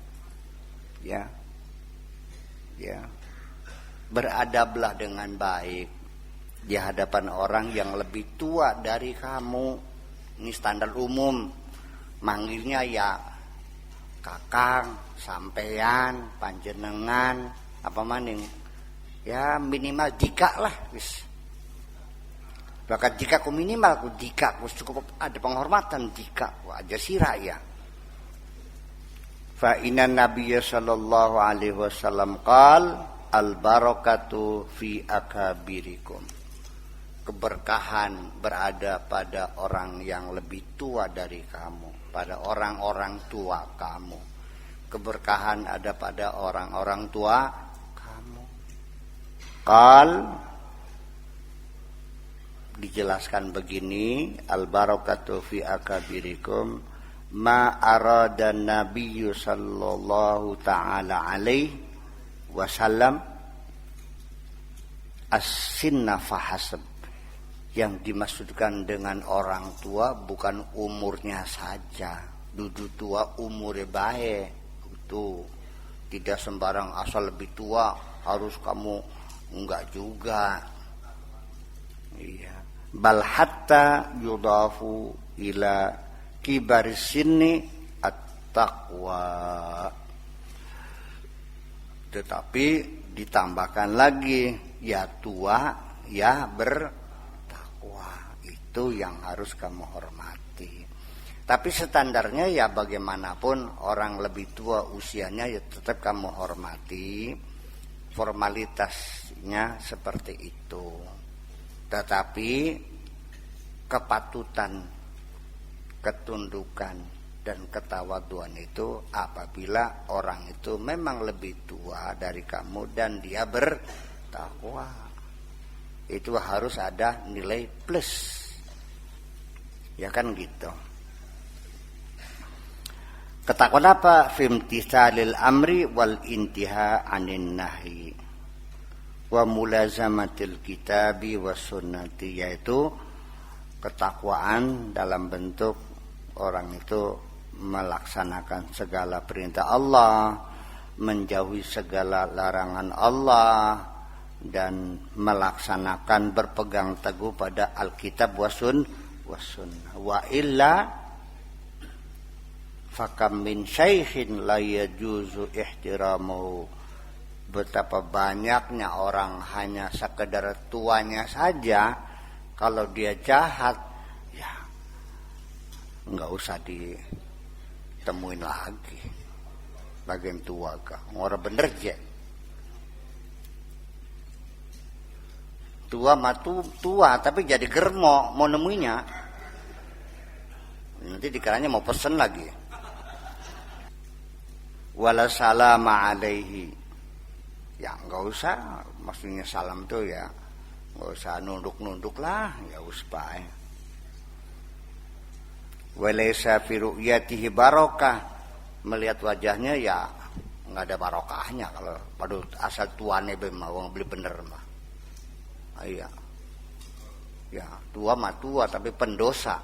Ya, beradablah dengan baik di hadapan orang yang lebih tua dari kamu. Ini standar umum, manggilnya ya kakang, sampean, panjenengan, apa maning, ya minimal dika lah, wis. Bahkan dika ku minimal ku dika, ku cukup ada penghormatan dika, aja sirah ya. Fa inna nabiyya sallallahu alaihi wasallam qal al barakatu fi akabirikum. Keberkahan berada pada orang yang lebih tua dari kamu, pada orang-orang tua kamu. Keberkahan ada pada orang-orang tua kamu. Qal dijelaskan begini, al barakatu fi akabirikum ma arada nabiyyu sallallahu ta'ala alaihi wasallam as-sinna fahasab. Yang dimaksudkan dengan orang tua bukan umurnya saja, dudu tua umure bae itu. Tidak sembarang asal lebih tua harus kamu, enggak juga. Iya. Bal hatta yudafu ila kibar sini at-taqwa. Tetapi ditambahkan lagi ya tua ya bertakwa. Itu yang harus kamu hormati. Tapi standarnya ya bagaimanapun orang lebih tua usianya ya tetap kamu hormati. Formalitasnya seperti itu. Tetapi kepatutan, ketundukan dan ketawaduan itu apabila orang itu memang lebih tua dari kamu dan dia bertakwa. Itu harus ada nilai plus. Ya kan gitu. Ketakwaan apa? Fimtithalil amri wal intiha anin nahi wa mulazamatil kitabi was sunnati, yaitu ketakwaan dalam bentuk orang itu melaksanakan segala perintah Allah, menjauhi segala larangan Allah, dan melaksanakan berpegang teguh pada Alkitab was sunnah. Wa illa fakam min syaikhin la yajuzu ihtiramu. Betapa banyaknya orang hanya sekedar tuanya saja, kalau dia jahat ya nggak usah ditemuin lagi. Bagian tua kah? Orang bener je. Tua matu tua tapi jadi germo mau nemuinya. Nanti dikiranya mau pesen lagi. Wala salama alaihi, ya nggak usah, maksudnya salam tuh ya nggak usah nunduk lah, ya usah. Walaysa fi ru'yatihi barokah, melihat wajahnya ya nggak ada barokahnya kalau pada asal tuane mau beli bener mah. Iya, ya tua mah tua tapi pendosa,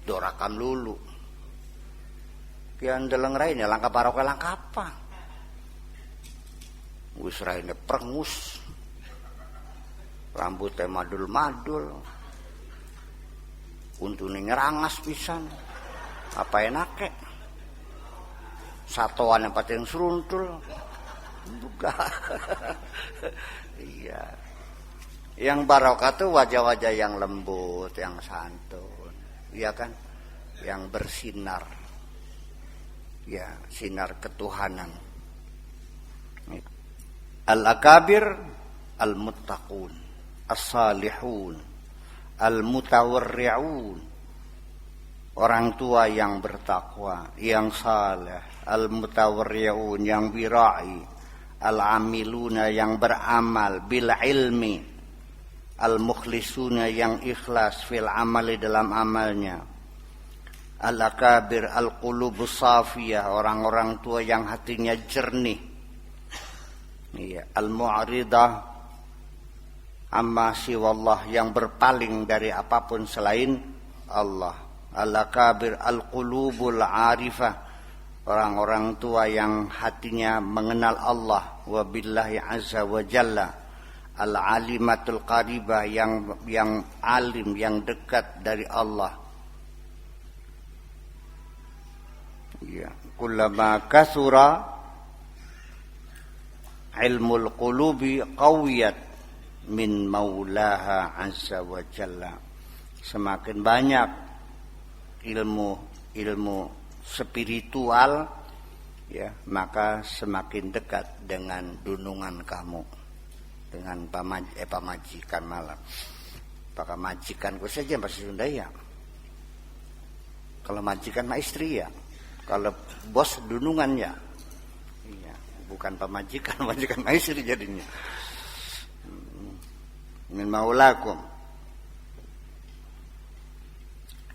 dorakam lulu. Kian deleng raine langkah barokah langkah apa? Wis raine prengus. Rambutnya madul-madul. Untune nyerangas pisan. Apa enake? Satoan yang pating seruntul. Buka. Iya. Yang barokah tuh wajah-wajah yang lembut, yang santun. Iya kan? Yang bersinar. Ya, sinar ketuhanan. Al-akabir al-muttaqun, as-salihun, al-mutawarri'un. Orang tua yang bertakwa, yang saleh, al-mutawarri'un yang bira'i, al-amiluna yang beramal bil ilmi, al-mukhlisuna yang ikhlas fil amali dalam amalnya. Al-akabir al-qulubus safiyah, orang-orang tua yang hatinya jernih. Iya, al-mu'ridah amma siwallah, yang berpaling dari apapun selain Allah. Al-akabir al-qulubul arifah, orang-orang tua yang hatinya mengenal Allah wa billahi azza wa jalla. Al-alimatul qaribah, yang alim, yang dekat dari Allah. Ya, kullama kasura ilmul qulubi qawiyat min maulaha azza wa jalla. Semakin banyak ilmu spiritual ya, maka semakin dekat dengan dunungan kamu, dengan pamajikan malam. Apakah majikanku saja bahasa Sunda ya? Kalau majikan mah istri ya. Kalau bos dunungannya, iya, bukan pemajikan, majikan istri jadinya. Min maulakum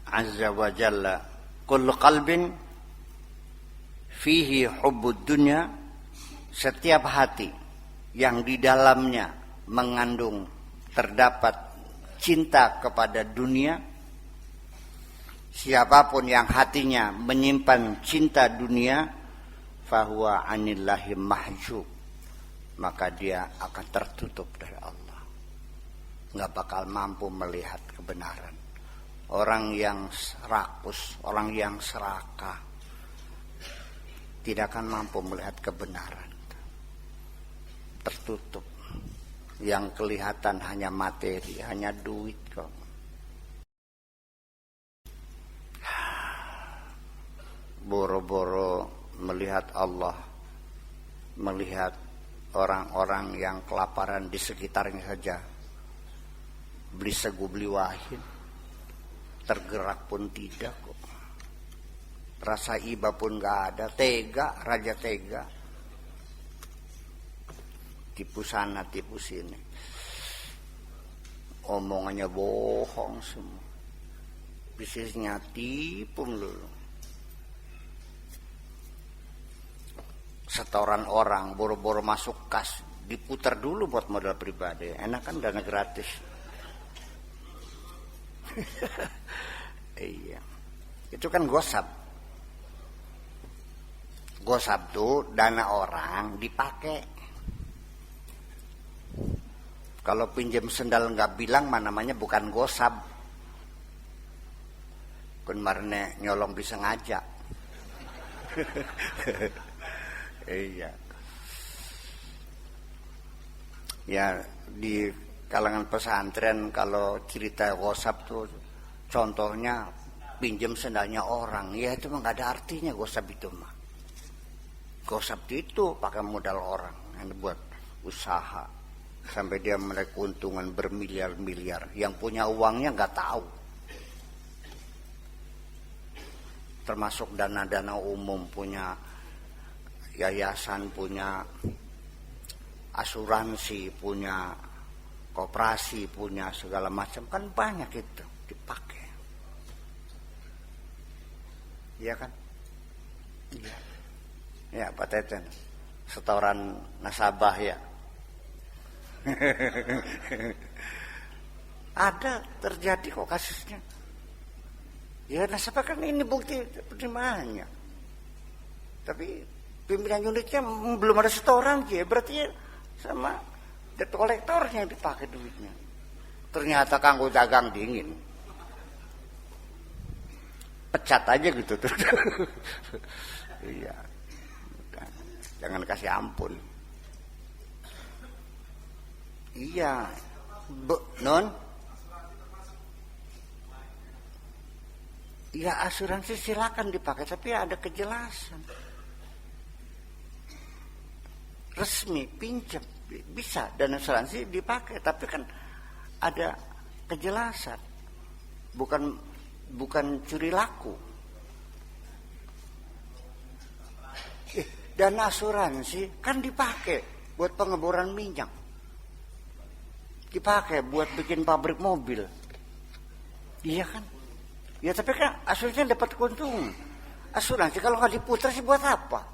azza wa jalla, kullu qalbin fihi hubbud dunya, setiap hati yang di dalamnya mengandung terdapat cinta kepada dunia. Siapapun yang hatinya menyimpan cinta dunia, fahuwa anillahi mahjub, maka dia akan tertutup dari Allah, nggak bakal mampu melihat kebenaran. Orang yang rakus, orang yang serakah, tidak akan mampu melihat kebenaran, tertutup. Yang kelihatan hanya materi, hanya duit kok. Boro-boro melihat Allah, melihat orang-orang yang kelaparan di sekitarnya saja, beli segu beli wahid, tergerak pun tidak kok. Rasa iba pun gak ada, tega, raja tega. Tipu sana, tipu sini. Omongannya bohong semua. Bisnisnya tipu melulu. Setoran orang, boro-boro masuk kas, diputar dulu buat modal pribadi. Enak kan dana gratis. Iya. Itu kan gosap. Gosap tuh dana orang dipakai. Kalau pinjam sendal nggak bilang, namanya bukan gosap. Kun marne nyolong bisa ngajak. Iya. Ya di kalangan pesantren kalau cerita gosap tuh contohnya pinjam sendalnya orang. Ya itu mah nggak ada artinya gosap itu mah. Gosap itu pakai modal orang yang buat usaha sampai dia meraih keuntungan bermiliar-miliar. Yang punya uangnya nggak tahu. Termasuk dana-dana umum, punya yayasan, punya asuransi, punya koperasi, punya segala macam, kan banyak itu dipakai. Iya kan? Iya. Ya Pak Teten, setoran nasabah ya. Ada terjadi kok kasusnya. Ya nasabah kan ini bukti penerimaannya. Tapi pimpinan unitnya belum ada setoran, ya berarti sama debt kolektornya yang dipakai duitnya. Ternyata kanggo dagang dingin, pecat aja gitu tuh. Iya, jangan kasih ampun. Iya, non. Ya asuransi silakan dipakai, tapi ada kejelasan. Resmi pinjam bisa, dan asuransi dipakai, tapi kan ada kejelasan, bukan curi laku. Dan asuransi kan dipakai buat pengeboran minyak, dipakai buat bikin pabrik mobil, iya kan? Ya tapi kan asuransi dapat keuntungan. Asuransi kalau nggak diputar sih buat apa?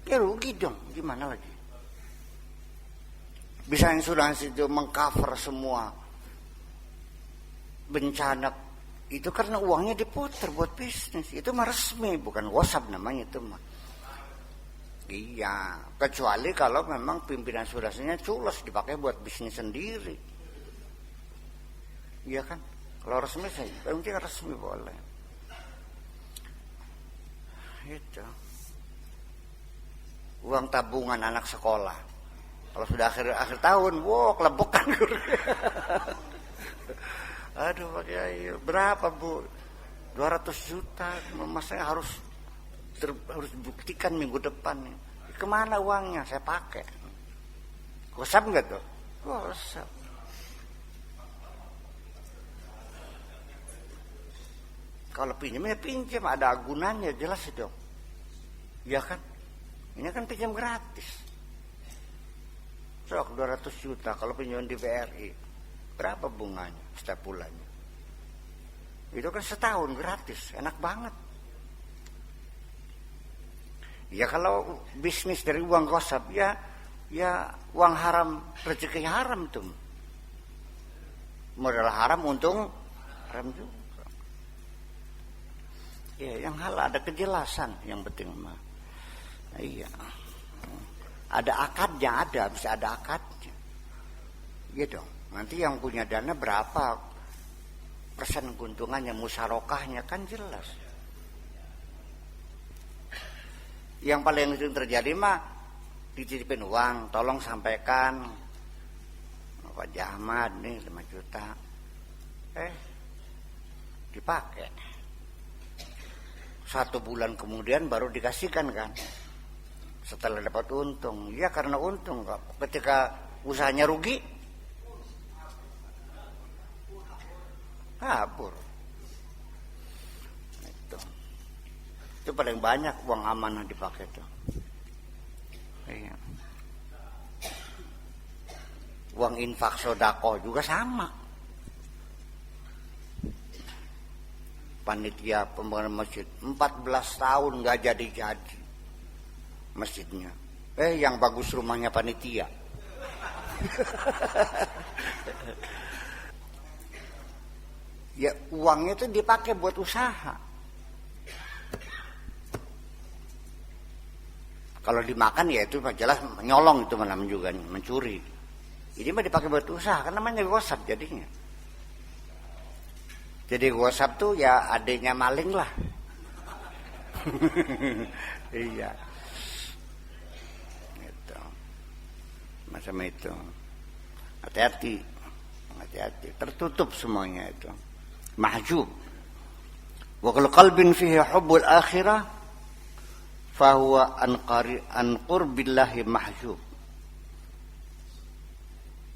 Ya rugi dong, gimana lagi? Bisa asuransi itu mengcover semua bencana itu karena uangnya diputar buat bisnis. Itu mah resmi, bukan gosap namanya itu mah. Iya, kecuali kalau memang pimpinan asuransinya culas dipakai buat bisnis sendiri. Iya kan? Kalau resmi sih, penting resmi boleh. Itu uang tabungan anak sekolah. Kalau sudah akhir tahun, wow kelebokan. Aduh Pak Kiai, berapa Bu? 200 juta. Masanya harus buktikan minggu depan. Kemana uangnya? Saya pakai. Gosap nggak tuh? Gosap. Kalau pinjamnya pinjam, ada agunannya, jelas itu. Ya kan? Ini kan pinjam gratis. Sok 200 juta kalau pinjaman di BRI. Berapa bunganya setiap bulannya? Itu kan setahun gratis, enak banget. Ya kalau bisnis dari uang gosap, ya uang haram, rezeki haram tuh. Modal haram, untung haram juga. Ya, yang hal ada kejelasan yang penting mah. Iya. Ada akadnya, bisa ada akadnya. Gitu. Nanti yang punya dana berapa persen keuntungannya, musyarakahnya kan jelas. Yang paling sering terjadi mah dititipin uang, tolong sampaikan Pak Ahmad nih 5 juta. Dipakai. 1 bulan kemudian baru dikasihkan kan. Setelah dapat untung. Ya karena untung. Ketika usahanya rugi, kabur. Itu paling banyak uang amanah dipakai tuh. Iya. Uang infak sodako juga sama. Panitia pembangunan masjid 14 tahun nggak jadi masjidnya. Yang bagus rumahnya panitia. Ya uangnya itu dipakai buat usaha. Kalau dimakan ya itu jelas nyolong, itu namanya juga mencuri. Ini mah dipakai buat usaha, kan namanya gosap jadinya. Jadi gosap tuh ya adiknya maling lah. Iya. Gitu. Macam itu. Hati-hati. Tertutup semuanya itu. Mahjub. Wa kullu qalbin fihi hubbul akhirah fahuwa an qurbillahi mahjub.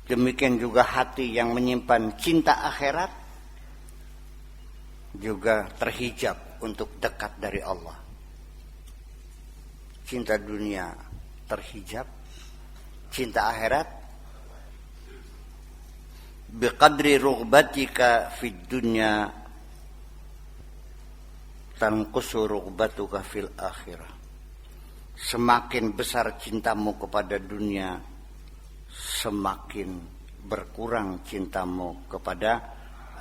Demikian juga hati yang menyimpan cinta akhirat juga terhijab untuk dekat dari Allah. Cinta dunia terhijab, cinta akhirat biqadri rughbatika fid dunya tanqusu rughbatuka fil akhirah. Semakin besar cintamu kepada dunia, semakin berkurang cintamu kepada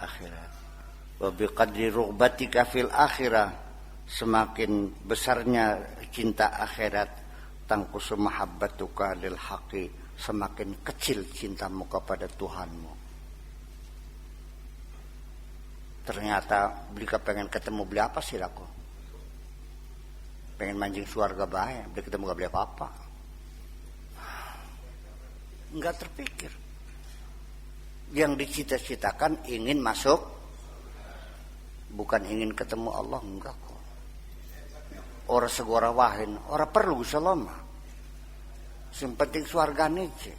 akhirat. Wa biqadri rughbatika fil akhirah, semakin besarnya cinta akhirat, tanqusu mahabbatuka lil haqqi, semakin kecil cintamu kepada Tuhanmu. Ternyata beli pengen ketemu beli apa sih aku? Pengen mancing surga bahaya, beli ketemu gak beli apa-apa. Enggak terpikir. Yang dicita-citakan ingin masuk, bukan ingin ketemu Allah, enggak kok. Orang segora wahin, orang perlu selama. Yang penting surga nice.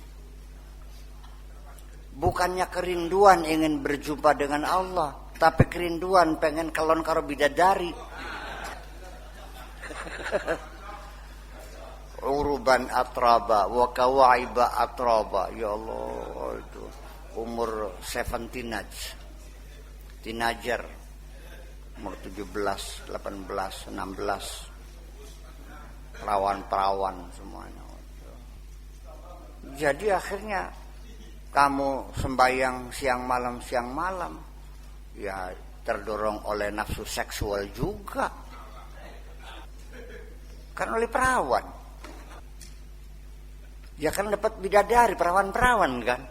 Bukannya kerinduan ingin berjumpa dengan Allah, tapi kerinduan pengen kelon karo bidadari. Uruban atraba wa kawaiba atraba. Ya Allah, itu umur 17 teenager, umur 17, 18, 16, perawan-perawan semuanya. Jadi akhirnya kamu sembahyang siang malam, ya terdorong oleh nafsu seksual juga. Kan oleh perawan. Ya kan dapat bidadari, perawan-perawan kan.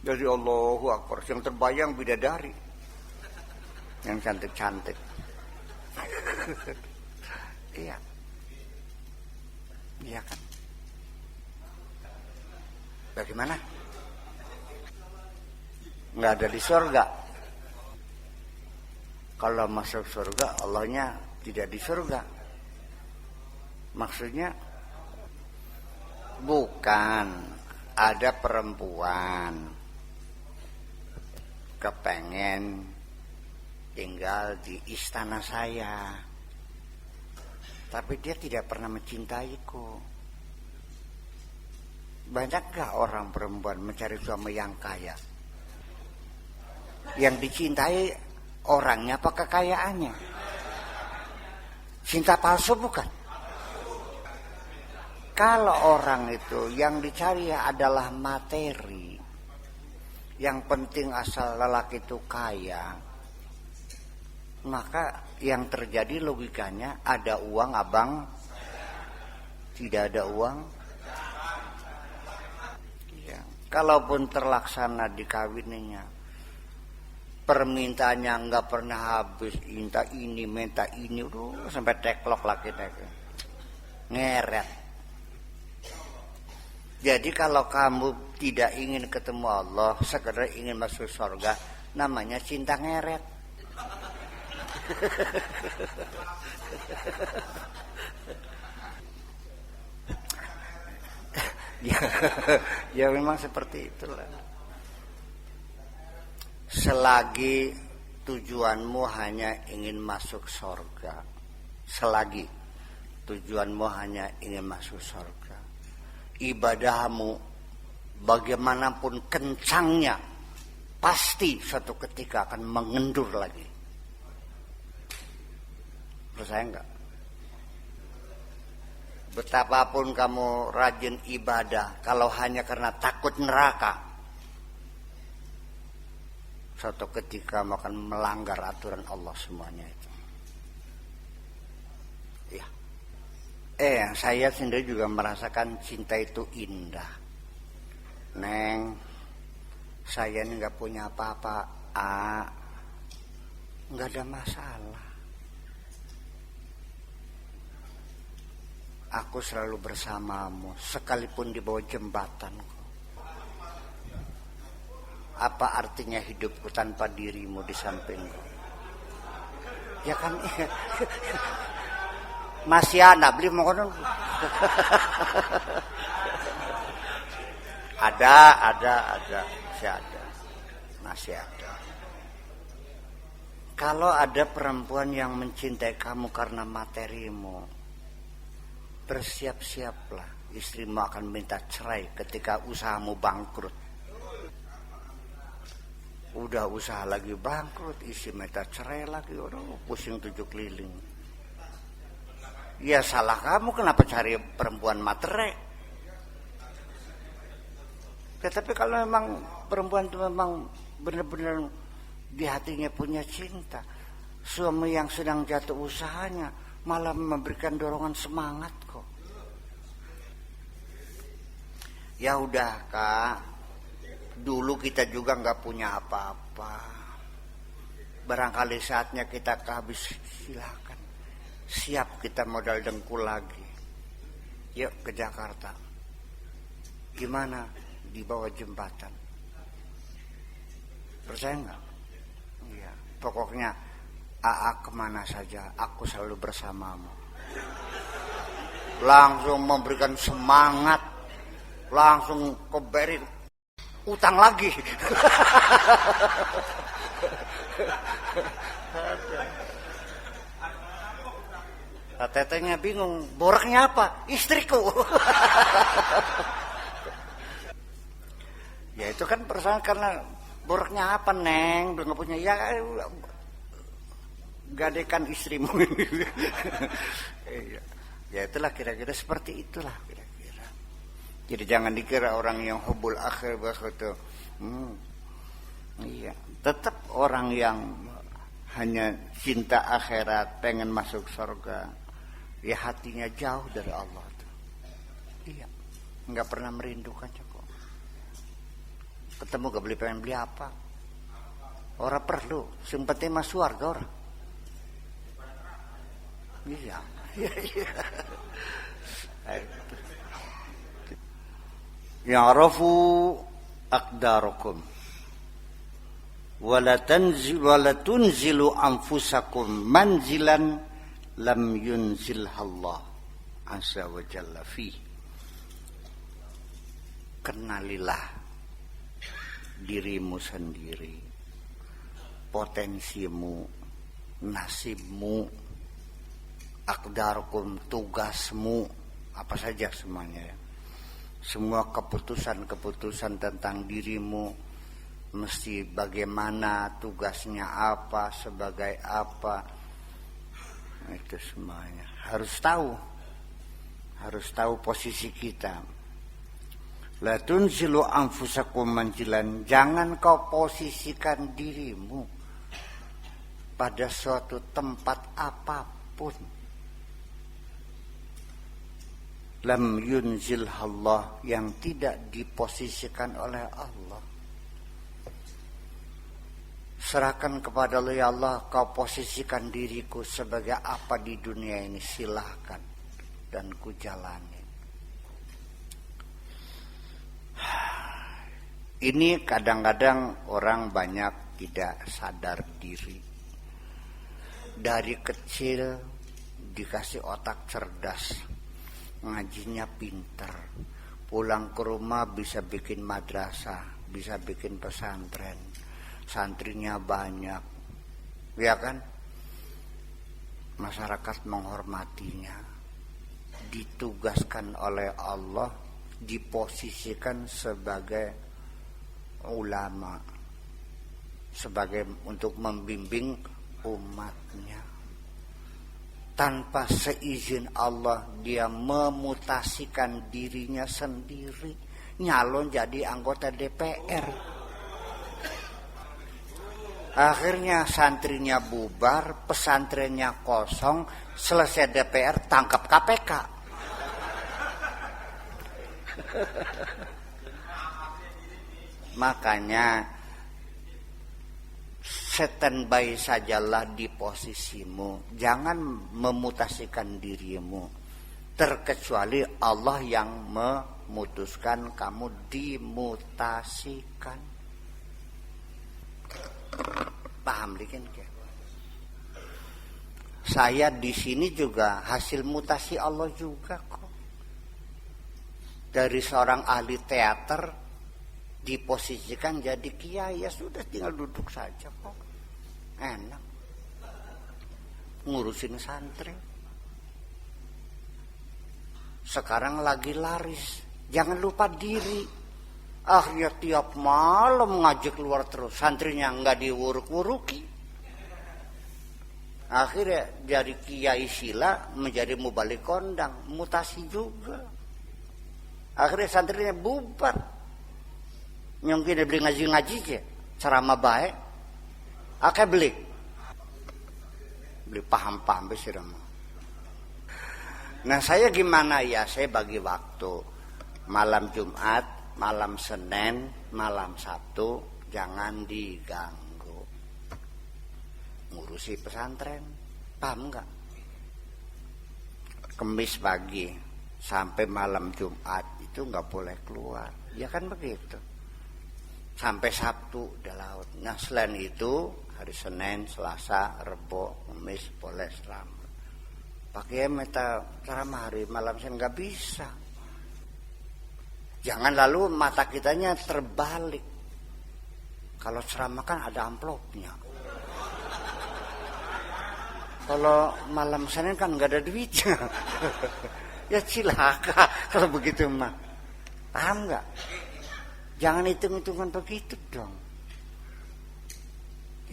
Dari Allahu Akbar, yang terbayang bidadari. Yang cantik-cantik. Iya. Iya kan. Bagaimana? Nggak ada di surga. Kalau masuk surga, Allahnya tidak di surga. Maksudnya bukan ada perempuan kepengen tinggal di istana saya, tapi dia tidak pernah mencintaiku. Banyak gak orang perempuan mencari suami yang kaya? Yang dicintai orangnya apa kekayaannya? Cinta palsu bukan? Kalau orang itu yang dicari adalah materi, yang penting asal lelaki itu kaya, maka yang terjadi logikanya ada uang abang, tidak ada uang. Ya. Kalaupun terlaksana dikawininya, permintaannya nggak pernah habis, minta ini, sampai teklok laki-laki, ngeret. Jadi kalau kamu tidak ingin ketemu Allah, sekedar ingin masuk surga, namanya cinta ngeret. Ya memang seperti itulah. Selagi tujuanmu hanya ingin masuk surga, selagi tujuanmu hanya ingin masuk surga, ibadahmu bagaimanapun kencangnya pasti suatu ketika akan mengendur lagi. Percaya enggak? Betapapun kamu rajin ibadah, kalau hanya karena takut neraka, suatu ketika kamu akan melanggar aturan Allah semuanya itu. Ya. Saya sendiri juga merasakan cinta itu indah. Neng, saya ini nggak punya apa-apa. Nggak ada masalah. Aku selalu bersamamu, sekalipun di bawah jembatan. Apa artinya hidupku tanpa dirimu di sampingku? Ya kan, masih anak beli mau ada, masih ada. Kalau ada perempuan yang mencintai kamu karena materimu, bersiap-siaplah, istrimu akan minta cerai ketika usahamu bangkrut. Udah usaha lagi bangkrut, istri minta cerai lagi, pusing 7 keliling. Ya salah kamu, kenapa cari perempuan materai? Ya, tapi kalau memang perempuan itu memang benar-benar di hatinya punya cinta, suami yang sedang jatuh usahanya malah memberikan dorongan semangat kok. Ya udah Kak, dulu kita juga nggak punya apa-apa. Barangkali saatnya kita kehabis, silakan. Siap kita modal dengkul lagi. Yuk ke Jakarta. Gimana? Di bawah jembatan. Percaya nggak? Iya. Pokoknya kemana saja, aku selalu bersamamu. Langsung memberikan semangat, langsung keberin utang lagi. Tetenya bingung, boraknya apa? Istriku. Ya itu kan persoalan karena boraknya apa, Neng? Belum punya. Ya gadekan istrimu. Ya itulah kira-kira seperti itulah kira-kira. Jadi jangan dikira orang yang hubul akhir begitu. Iya, tetap orang yang hanya cinta akhirat, pengen masuk surga, ya hatinya jauh dari Allah tuh. Iya, nggak pernah merindukan kok. Ketemu gak pengen beli apa? Orang perlu, yang penting mas surga orang. Iya. Ya'rafu aqdarakum wala tunzilu anfusakum manzilan lam yunzilhallah azza wa jalla fi. Kenalilah dirimu sendiri, potensimu, nasibmu, aqdarukum, tugasmu, apa saja semuanya ya. Semua keputusan-keputusan tentang dirimu mesti bagaimana, tugasnya apa, sebagai apa, itu semuanya harus tahu posisi kita. La tunzilu anfusakum manjilan, jangan kau posisikan dirimu pada suatu tempat apapun. Lam yunzilhallah, yang tidak diposisikan oleh Allah. Serahkan kepada Allah, ya Allah, kau posisikan diriku sebagai apa di dunia ini, silahkan dan ku jalani. Ini kadang-kadang orang banyak tidak sadar diri. Dari kecil dikasih otak cerdas, ngajinya pinter, pulang ke rumah bisa bikin madrasah, bisa bikin pesantren, santrinya banyak, ya kan? Masyarakat menghormatinya, ditugaskan oleh Allah, diposisikan sebagai ulama, sebagai untuk membimbing umatnya. Tanpa seizin Allah dia memutasikan dirinya sendiri, nyalon jadi anggota DPR. Akhirnya santrinya bubar, pesantrennya kosong, selesai DPR tangkap KPK. Makanya standby sajalah di posisimu, jangan memutasikan dirimu, terkecuali Allah yang memutuskan kamu dimutasikan. Paham dikit ya? Saya di sini juga hasil mutasi Allah juga kok. Dari seorang ahli teater diposisikan jadi kiai, ya sudah tinggal duduk saja kok, enak ngurusin santri. Sekarang lagi laris, jangan lupa diri. Ya tiap malam ngajak keluar terus, santrinya nggak diuruk-uruki. Akhirnya dari kiai sila menjadi mubalik kondang, mutasi juga. Akhirnya santrinya bubar. Nyongki dia beli ngaji-ngaji ke, ceramah baik, akeh beli paham-paham besirama. Nah saya gimana ya, saya bagi waktu malam Jumat, malam Senin, malam Sabtu jangan diganggu, ngurusi pesantren, paham nggak? Kemis pagi sampai malam Jumat itu nggak boleh keluar, ya kan begitu. Sampai Sabtu udah laut. Nah selain itu hari Senin, Selasa, Rebo, Kamis boleh selamat. Pakai meta ceramah hari malam saya nggak bisa. Jangan lalu mata kitanya terbalik. Kalau ceramah kan ada amplopnya. Kalau malam Senin kan nggak ada duitnya. Ya cilaka kalau begitu mah. Paham nggak? Jangan hitung-hitungan begitu dong.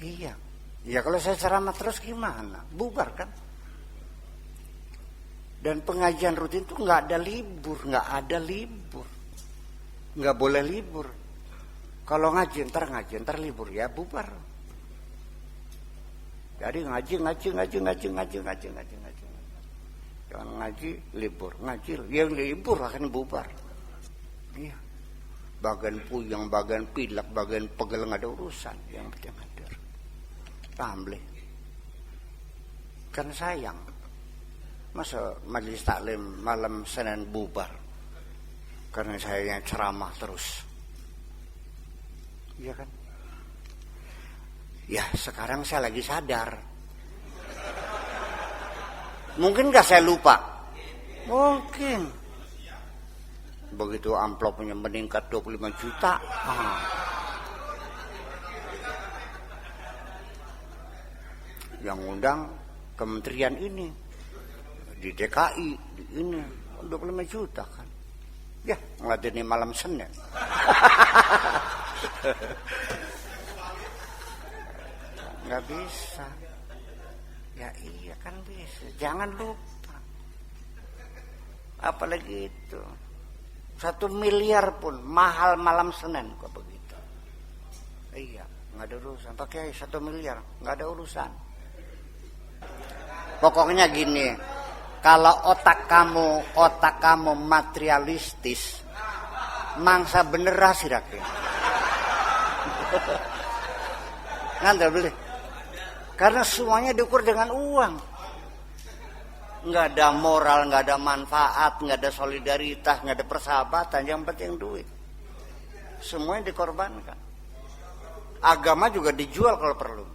Iya. Ya kalau saya ceramah terus gimana? Bubar kan? Dan pengajian rutin itu nggak ada libur, nggak ada libur, nggak boleh libur. Kalau ngaji ntar libur ya bubar. Jadi ngaji. Jangan ngaji libur, yang libur akan bubar. Iya. Bagian puyeng, bagian pilek, bagian pegel nggak ada urusan, yang penting hadir. Paham boleh? Kan sayang, masa majelis taklim malam Senin bubar karena saya yang ceramah terus, iya kan? Ya sekarang saya lagi sadar, mungkin nggak saya lupa, mungkin. Begitu amplopnya meningkat 25 juta. Yang undang kementerian ini di DKI ini 25 juta kan. Ya, ngeladeni malam Senin. Nggak bisa. Ya iya kan bisa. Jangan lupa. Apalagi itu 1 miliar pun mahal malam Senin kok begitu. Iya, nggak ada urusan. Pakai 1 miliar, nggak ada urusan. Pokoknya gini, kalau otak kamu materialistis, mangsa bener sih rakyat. Nggak boleh. Karena semuanya diukur dengan uang. Nggak ada moral, nggak ada manfaat, nggak ada solidaritas, nggak ada persahabatan, yang penting duit. Semuanya dikorbankan. Agama juga dijual kalau perlu.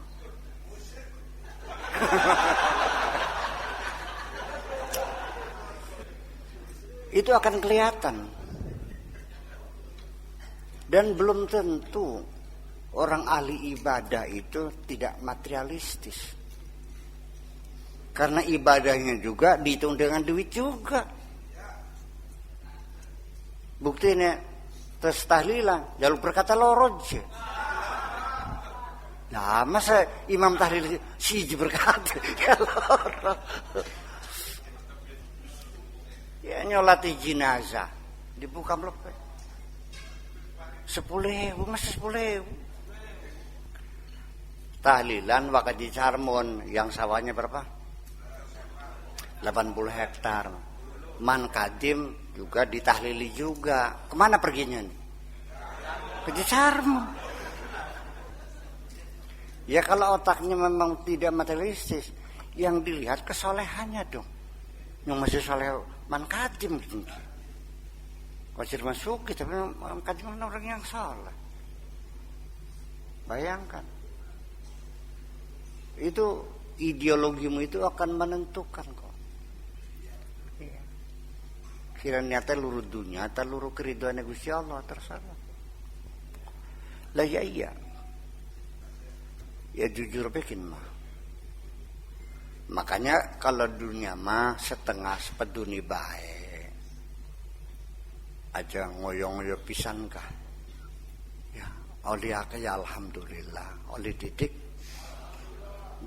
Itu akan kelihatan. Dan belum tentu orang ahli ibadah itu tidak materialistis. Karena ibadahnya juga dihitung dengan duit juga. Buktinya terus tahlilan, jalur berkata loroj. Nah, masa imam tahlil siji berkata ya loroj. Ya nyolati jenazah dibuka melepe 10.000, masa 10.000. Tahlilan Wakaji Carmon yang sawahnya berapa? 80 hektar. Man Kadim juga ditahlili juga. Kemana perginya nih? Ke Carmon. Ya kalau otaknya memang tidak materialistis, yang dilihat kesolehannya dong. Yang masih soleh Man Kadim gitu. Wajir masuk tapi Man Kadim orang yang soleh. Bayangkan. Itu ideologimu itu akan menentukan kok. Kira niatnya luruh dunia atau luruh keriduan Gusti Allah terserah. Lah ya iya. Ya jujur bikin mah. Makanya kalau dunia mah setengah sepeduni baik. Aja ngoyong-ngoyong pisan kah. Ya, oleh akeh ya alhamdulillah. Oleh didik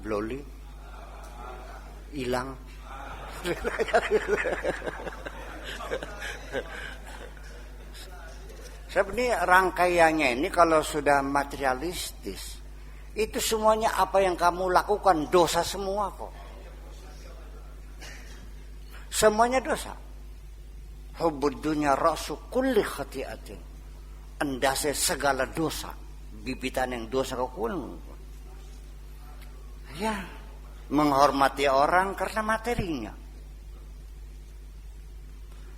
bloli hilang. Sebenarnya rangkaiannya ini kalau sudah materialistis, itu semuanya apa yang kamu lakukan dosa semua kok. Semuanya dosa. Hubbud dunya ra'su kulli khati'atin. Endase segala dosa, bibitan yang dosa kau. Ya, menghormati orang karena materinya.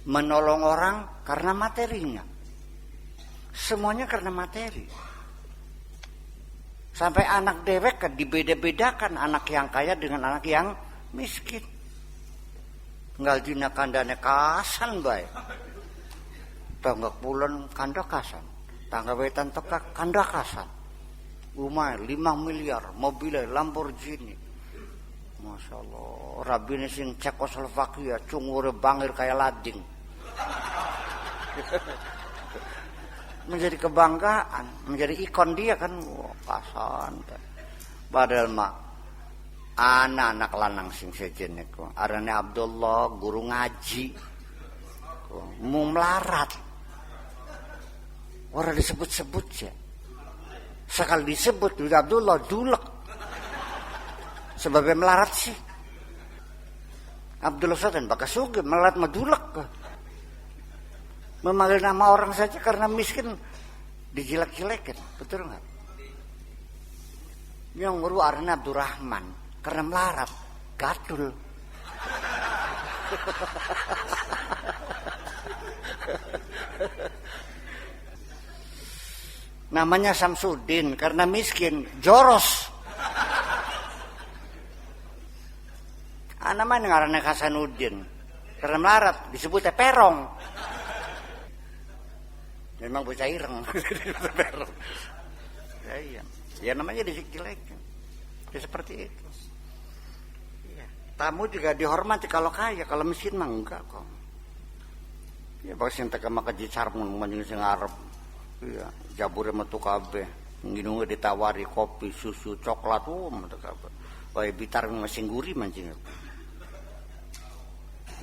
Menolong orang karena materinya. Semuanya karena materi. Sampai anak dewek kan dibeda-bedakan anak yang kaya dengan anak yang miskin. Ngal dina kandane kasan bae. Tangga kulon kanda kasan. Tangga wetan teka kanda kasan. Rumah 5 miliar, mobilnya Lamborghini. Masya Allah, rabine sing Cekoslovakia, cungure bangir kayak lading. Menjadi kebanggaan, menjadi ikon dia kan, wah kasan. Padahal mah anak-anak lanang sing sejen niku, arane Abdullah guru ngaji. Mau melarat. Ora disebut-sebut ya. Sekali disebut Abdullah dulek. Sebabnya melarat sih. Abdullah Sultan bakal sugih melarat medulek. Memanggil nama orang saja karena miskin dijelek-jelekin, betul nggak? Yang guru arena Abdurrahman karena melarat, gadul. Namanya Samsudin karena miskin, Joros. Namanya ngaranna Hasanuddin karena melarat disebutnya Perong. Memang bocah ireng. Perong. Ya, iya. Ya namanya dijelekin. Ya seperti itu. Ya. Tamu juga dihormati kalau kaya, kalau miskin mah enggak kok. Ya bos yang teka maka dicarmun manjing sing arep. Iya, jabure metu kabeh. Nginunge ditawari kopi, susu, coklat, metu kabeh. Wae bitar masing guri mancing.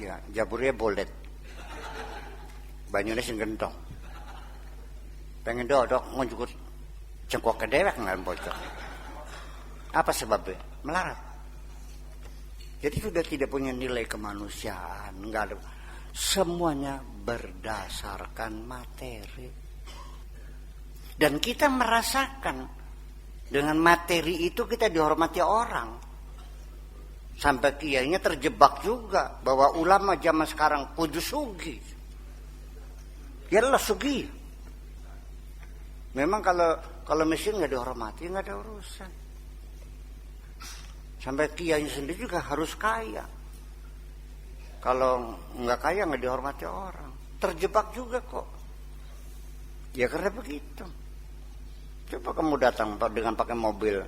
Ya, jabure bolet. Banyune sing gentong. Pengen dodok ngunjukut cengkok kedewek ngan bocor. Apa sebabnya? Melarat. Jadi sudah tidak punya nilai kemanusiaan, enggak ada. Semuanya berdasarkan materi. Dan kita merasakan dengan materi itu kita dihormati orang. Sampai kiainya terjebak juga bahwa ulama zaman sekarang kudu sugi. Ya Allah sugi. Memang kalau miskin nggak dihormati, nggak ada urusan. Sampai kiai sendiri juga harus kaya. Kalau nggak kaya nggak dihormati orang. Terjebak juga kok. Ya karena begitu. Coba kamu datang dengan pakai mobil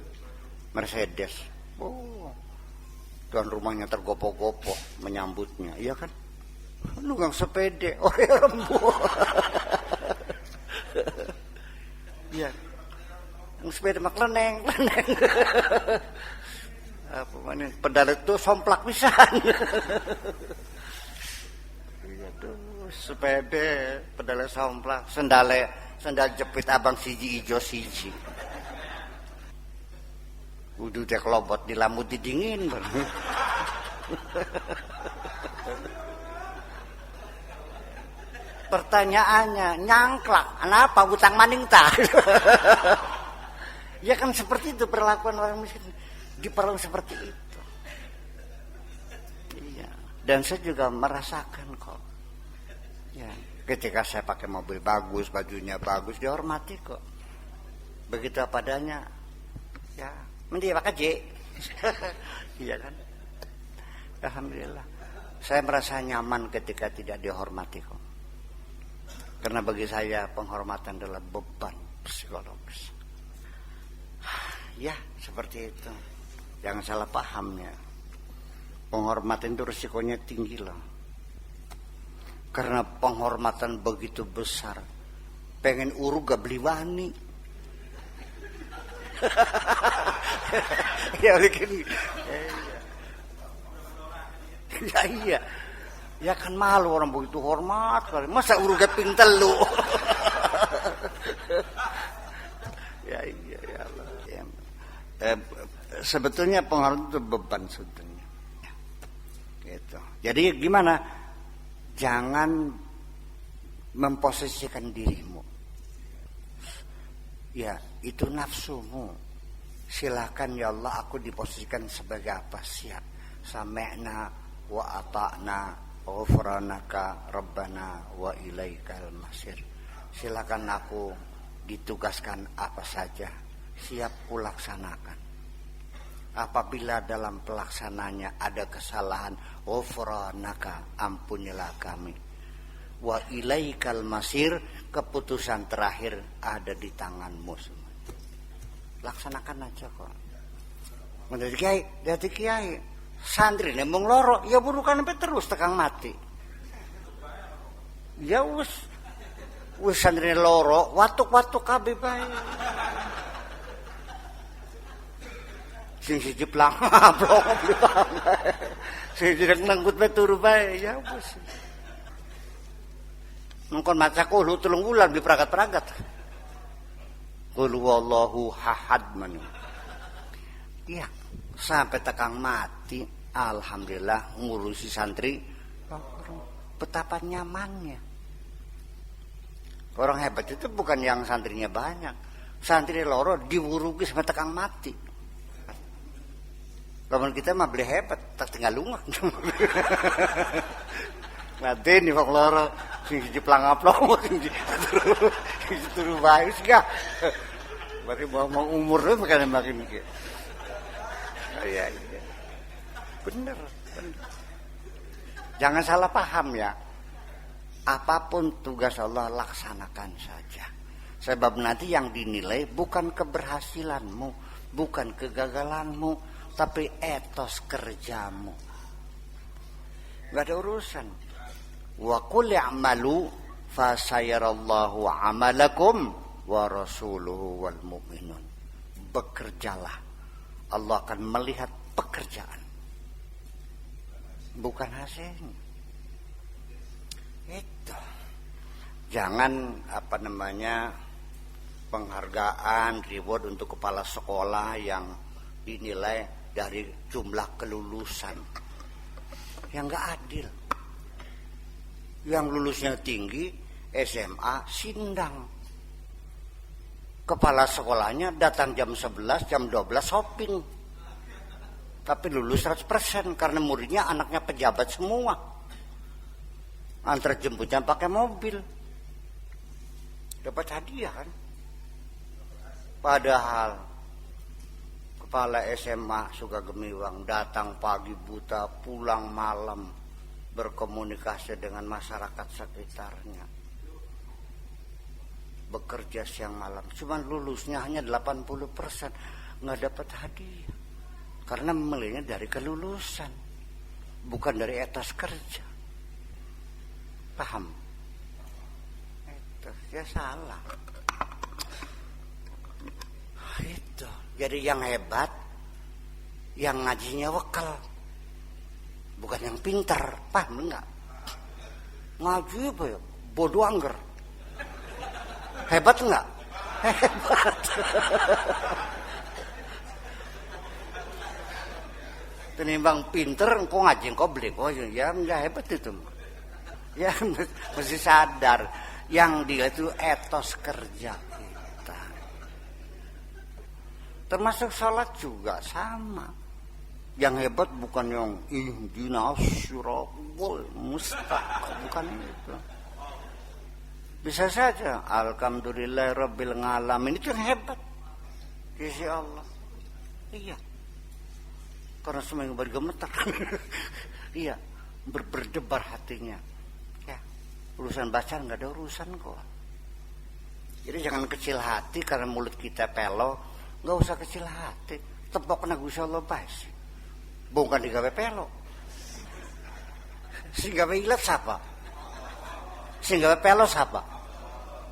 Mercedes. Oh, tuan rumahnya tergopoh-gopoh menyambutnya, iya kan? Nunggang sepede, rembuh. Iya, sepeda mah kleneng. Apa mana? Pedal itu somplak pisan. Iya tuh, sepeda, pedalnya somplak, sendal jepit abang siji ijo siji. Udah teh kelobot dilamuti dingin. Pertanyaannya, nyangklak, kenapa utang maning tah? Ya kan seperti itu perlakuan orang miskin, diperlakukan seperti itu. Iya. Dan saya juga merasakan kok. Ya, ketika saya pakai mobil bagus, bajunya bagus, dihormati kok. Begitu apa adanya, ya, mending pakai J. Iya kan? Alhamdulillah. Saya merasa nyaman ketika tidak dihormati kok. Karena bagi saya penghormatan adalah beban psikologis. Ya, seperti itu. Jangan salah paham ya. Penghormatan itu risikonya tinggi loh. Karena penghormatan begitu besar. Pengen uruk gak beli wani. Ya begini. Ya iya. Ya kan malu orang begitu hormat kali. Masa uruk geping telu. Ya iya ya Allah. Ya. Sebetulnya penghormatan itu beban sebetulnya. Gitu. Jadi gimana? Jangan memposisikan dirimu. Ya, itu nafsumu. Silakan ya Allah, aku diposisikan sebagai apa? Siap. Sami'na wa ata'na ghufranaka rabbana wa ilaikal masir. Silakan aku ditugaskan apa saja, siap kulaksanakan. Apabila dalam pelaksananya ada kesalahan, ghufranaka, ampunilah kami. Wa ilaikal masir, keputusan terakhir ada di tanganmu semua. Laksanakan aja kok. Menjadi kiai, dari kiai, santri nembong loro, ya burukan sampai terus tekan mati. Ya wis santri loro, watuk-watuk kabeh bae. Sing siji plang, blok blok. Sing direk nangkut bae turu bae, ya wis. Mengkon maca kulo 3 wulan diperagat-peragat. Qul huwallahu ahad man. Iya, sampai tekang mati, alhamdulillah ngurusi santri. Betapa nyamannya. Orang hebat itu bukan yang santrinya banyak. Santri loro diwurugi sampai tekang mati. Lawan kita mah beli hebat, tak tinggal lunga. Nanti nih kok loro sing jeplang aplong sing turu bae wis gak. Bari mau umur makin iki. Iya. Bener. Jangan salah paham ya. Apapun tugas Allah laksanakan saja. Sebab nanti yang dinilai bukan keberhasilanmu, bukan kegagalanmu, tapi etos kerjamu. Gak ada urusan. Wa qul i'malu fa sayarallahu 'amalakum wa rasuluhu wal mu'minun. Bekerjalah. Allah akan melihat pekerjaan, bukan hasilnya. Itu. Jangan penghargaan, reward untuk kepala sekolah yang dinilai dari jumlah kelulusan. Yang enggak adil. Yang lulusnya tinggi, SMA sindang. Kepala sekolahnya datang jam 11, jam 12 shopping. Tapi lulus 100% karena muridnya anaknya pejabat semua. Antar jemputnya pakai mobil. Dapat hadiah kan. Padahal kepala SMA Suka Gemiwang datang pagi buta, pulang malam, berkomunikasi dengan masyarakat sekitarnya, bekerja siang malam. Cuman lulusnya hanya 80%, nggak dapat hadiah karena memilihnya dari kelulusan, bukan dari etos kerja. Paham? Itu ya salah. Itu jadi yang hebat, yang ngajinya wakal, bukan yang pintar. Paham enggak? Ngaji apa ya? Bodoh angger. Hebat enggak? Hebat. Tenimbang pinter, engkau ngaji engkau beli, oh ya enggak hebat itu. Ya mesti sadar yang dia itu etos kerja kita. Termasuk sholat juga sama. Yang hebat bukan yang ihdinas siratal mustaqim, bukan itu. Bisa saja alhamdulillahirabbil alamin, itu yang hebat di sisi Allah. Iya. Karena semua yang bergemetar. Iya, berdebar hatinya. Ya, urusan bacaan nggak ada urusan kok. Jadi jangan kecil hati karena mulut kita pelo, nggak usah kecil hati. Tepok na Gusti Allah pasti. Bukan digawe pelo. Sing gawe ilat siapa? Sing gawe pelo siapa?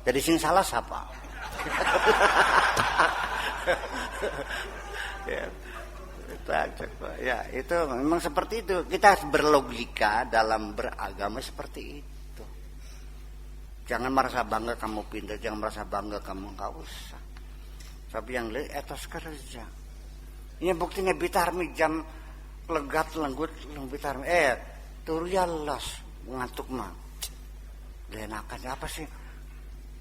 Jadi sing salah siapa? Ya, itu aja, Pak. Ya, itu memang seperti itu. Kita harus berlogika dalam beragama seperti itu. Jangan merasa bangga kamu pintar, jangan merasa bangga kamu nggak usah. Tapi yang lain etos kerja. Ini buktinya Bitarmi jam legat lenggut Bitarmi. Turialas ngantuk mah. Enakan apa sih?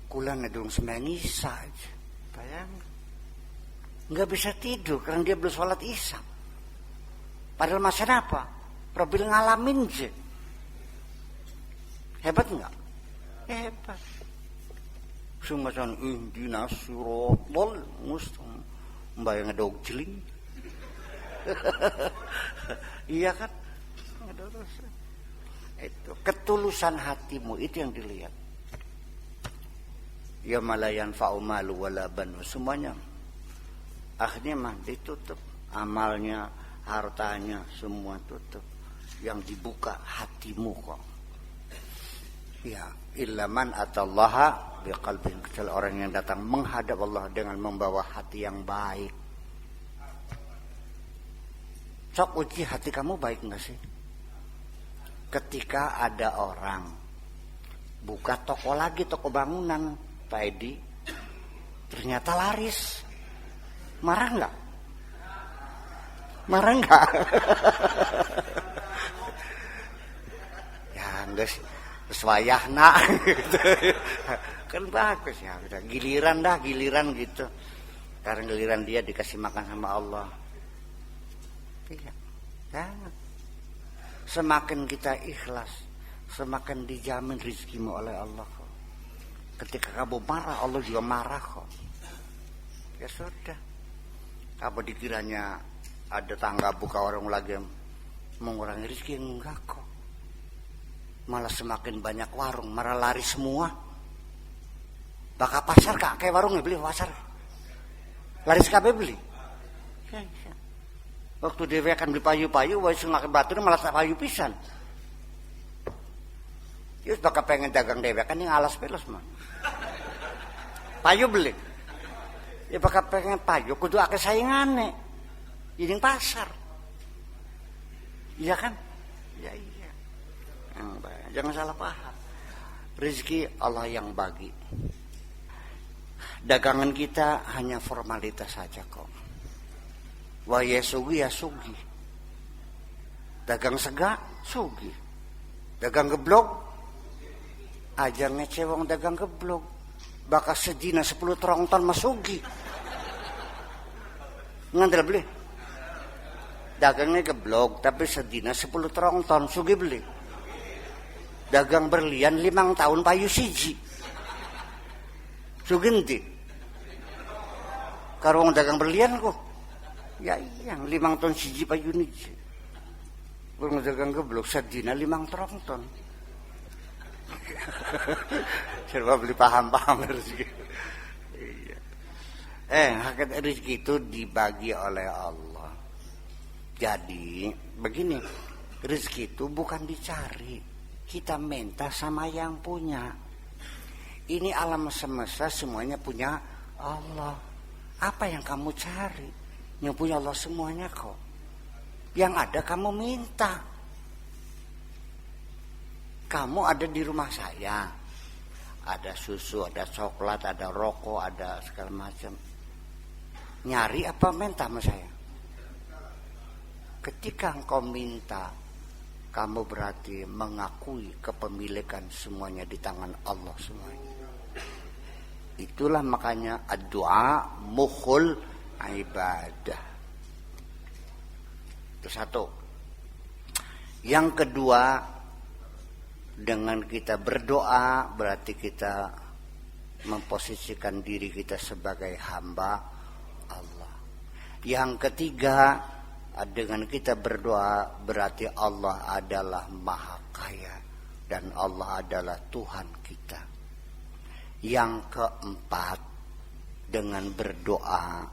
Kulan nedung sembahyang Isya aja. Bayang. Nggak bisa tidur karena dia belum sholat Isya. Padahal masih apa? Probil ngalamin aja. Hebat nggak? Hebat. Sumasan ihdinas siratal mustaqim. Mbayang ngedog jeling. Iya kan? Itu ketulusan hatimu itu yang dilihat. Ya malayan fa'umalu wala banu, semuanya akhirnya mah ditutup, amalnya, hartanya semua tutup. Yang dibuka hatimu kok. Ya, illaman atallaha biqalbin, kecuali orang yang datang menghadap Allah dengan membawa hati yang baik. Sok uji hati kamu baik enggak sih? Ketika ada orang buka toko lagi, toko bangunan, Pak Edi, ternyata laris, marah enggak? Marah enggak? Ya enggak sih, sesuaiahna gitu. Kan bagus ya, udah giliran gitu. Karena giliran dia dikasih makan sama Allah. Iya, jangan. Semakin kita ikhlas, semakin dijamin rezekimu oleh Allah kok. Ketika kamu marah, Allah juga marah kok. Ya sudah. Apa dikiranya ada tangga buka warung lagi mengurangi rezeki? Enggak kok. Malah semakin banyak warung, malah lari semua. Bakal pasar kak, kayak warungnya beli pasar. Laris kabeh beli. Ya. Waktu dewe akan beli payu-payu, wis ngake batur malah tak payu pisan. Yus bakal pengen dagang dewe kan yang alas pelos mah. Payu beli. Ya bakal pengen payu kudu akeh saingane. Ini pasar. Iya kan? Ya iya. Jangan salah paham. Rezeki Allah yang bagi. Dagangan kita hanya formalitas saja kok. Wa yasugi ya sugi. Dagang sega sugi. Dagang geblog aja ngecewong dagang geblog. Bakal sedina 10 terongton masugi. Ngandel beli. Dagangnya geblog tapi sedina 10 terongton sugi beli. Dagang berlian 5 tahun payu siji. Sugi nanti. karo wong dagang berlian kok. Ya iya, 5 ton siji payune. Wong dagang geblok sadina 5 ton. Serba beli paham-paham rezeki. Iya. Hakikat rezeki itu dibagi oleh Allah. Jadi begini, rezeki itu bukan dicari, kita minta sama yang punya. Ini alam semesta semuanya punya Allah. Apa yang kamu cari? Yang punya Allah semuanya kok. Yang ada kamu minta. Kamu ada di rumah saya, ada susu, ada coklat, ada rokok, ada segala macam. Nyari apa minta sama saya? Ketika engkau minta, kamu berarti mengakui kepemilikan semuanya di tangan Allah semuanya. Itulah makanya doa mukhul ibadah. Itu satu. Yang kedua, dengan kita berdoa berarti kita memposisikan diri kita sebagai hamba Allah. Yang ketiga, dengan kita berdoa berarti Allah adalah Maha Kaya dan Allah adalah Tuhan kita. Yang keempat, dengan berdoa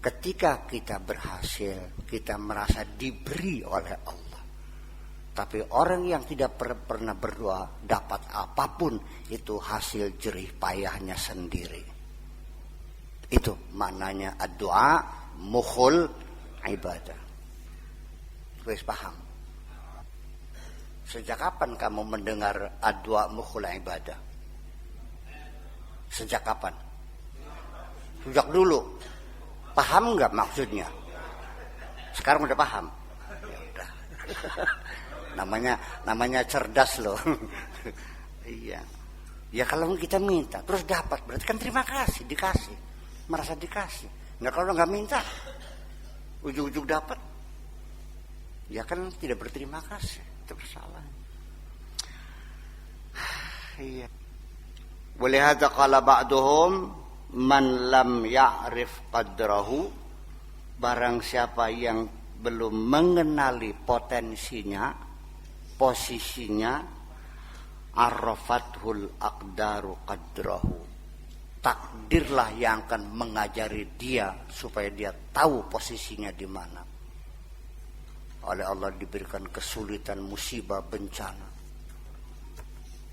ketika kita berhasil, kita merasa diberi oleh Allah. Tapi orang yang tidak pernah berdoa dapat apapun itu hasil jerih payahnya sendiri. Itu maknanya doa mukhul ibadah. Wis paham? Sejak kapan kamu mendengar doa mukhul ibadah? Sejak kapan? Sejak dulu. Paham nggak maksudnya? Sekarang udah paham? Ya udah. namanya cerdas loh. Iya. Ya kalau kita minta terus dapat berarti kan terima kasih, dikasih, merasa dikasih. Nggak kalau nggak minta, ujung-ujung dapat, ya kan tidak berterima kasih, itu kesalahan. Iya. Boleh hadza qala ba'duhum man lam ya'rif qadrahu, barang siapa yang belum mengenali potensinya, posisinya, arrafathul aqdaru qadrahu, takdirlah yang akan mengajari dia supaya dia tahu posisinya di mana. Oleh Allah diberikan kesulitan, musibah, bencana,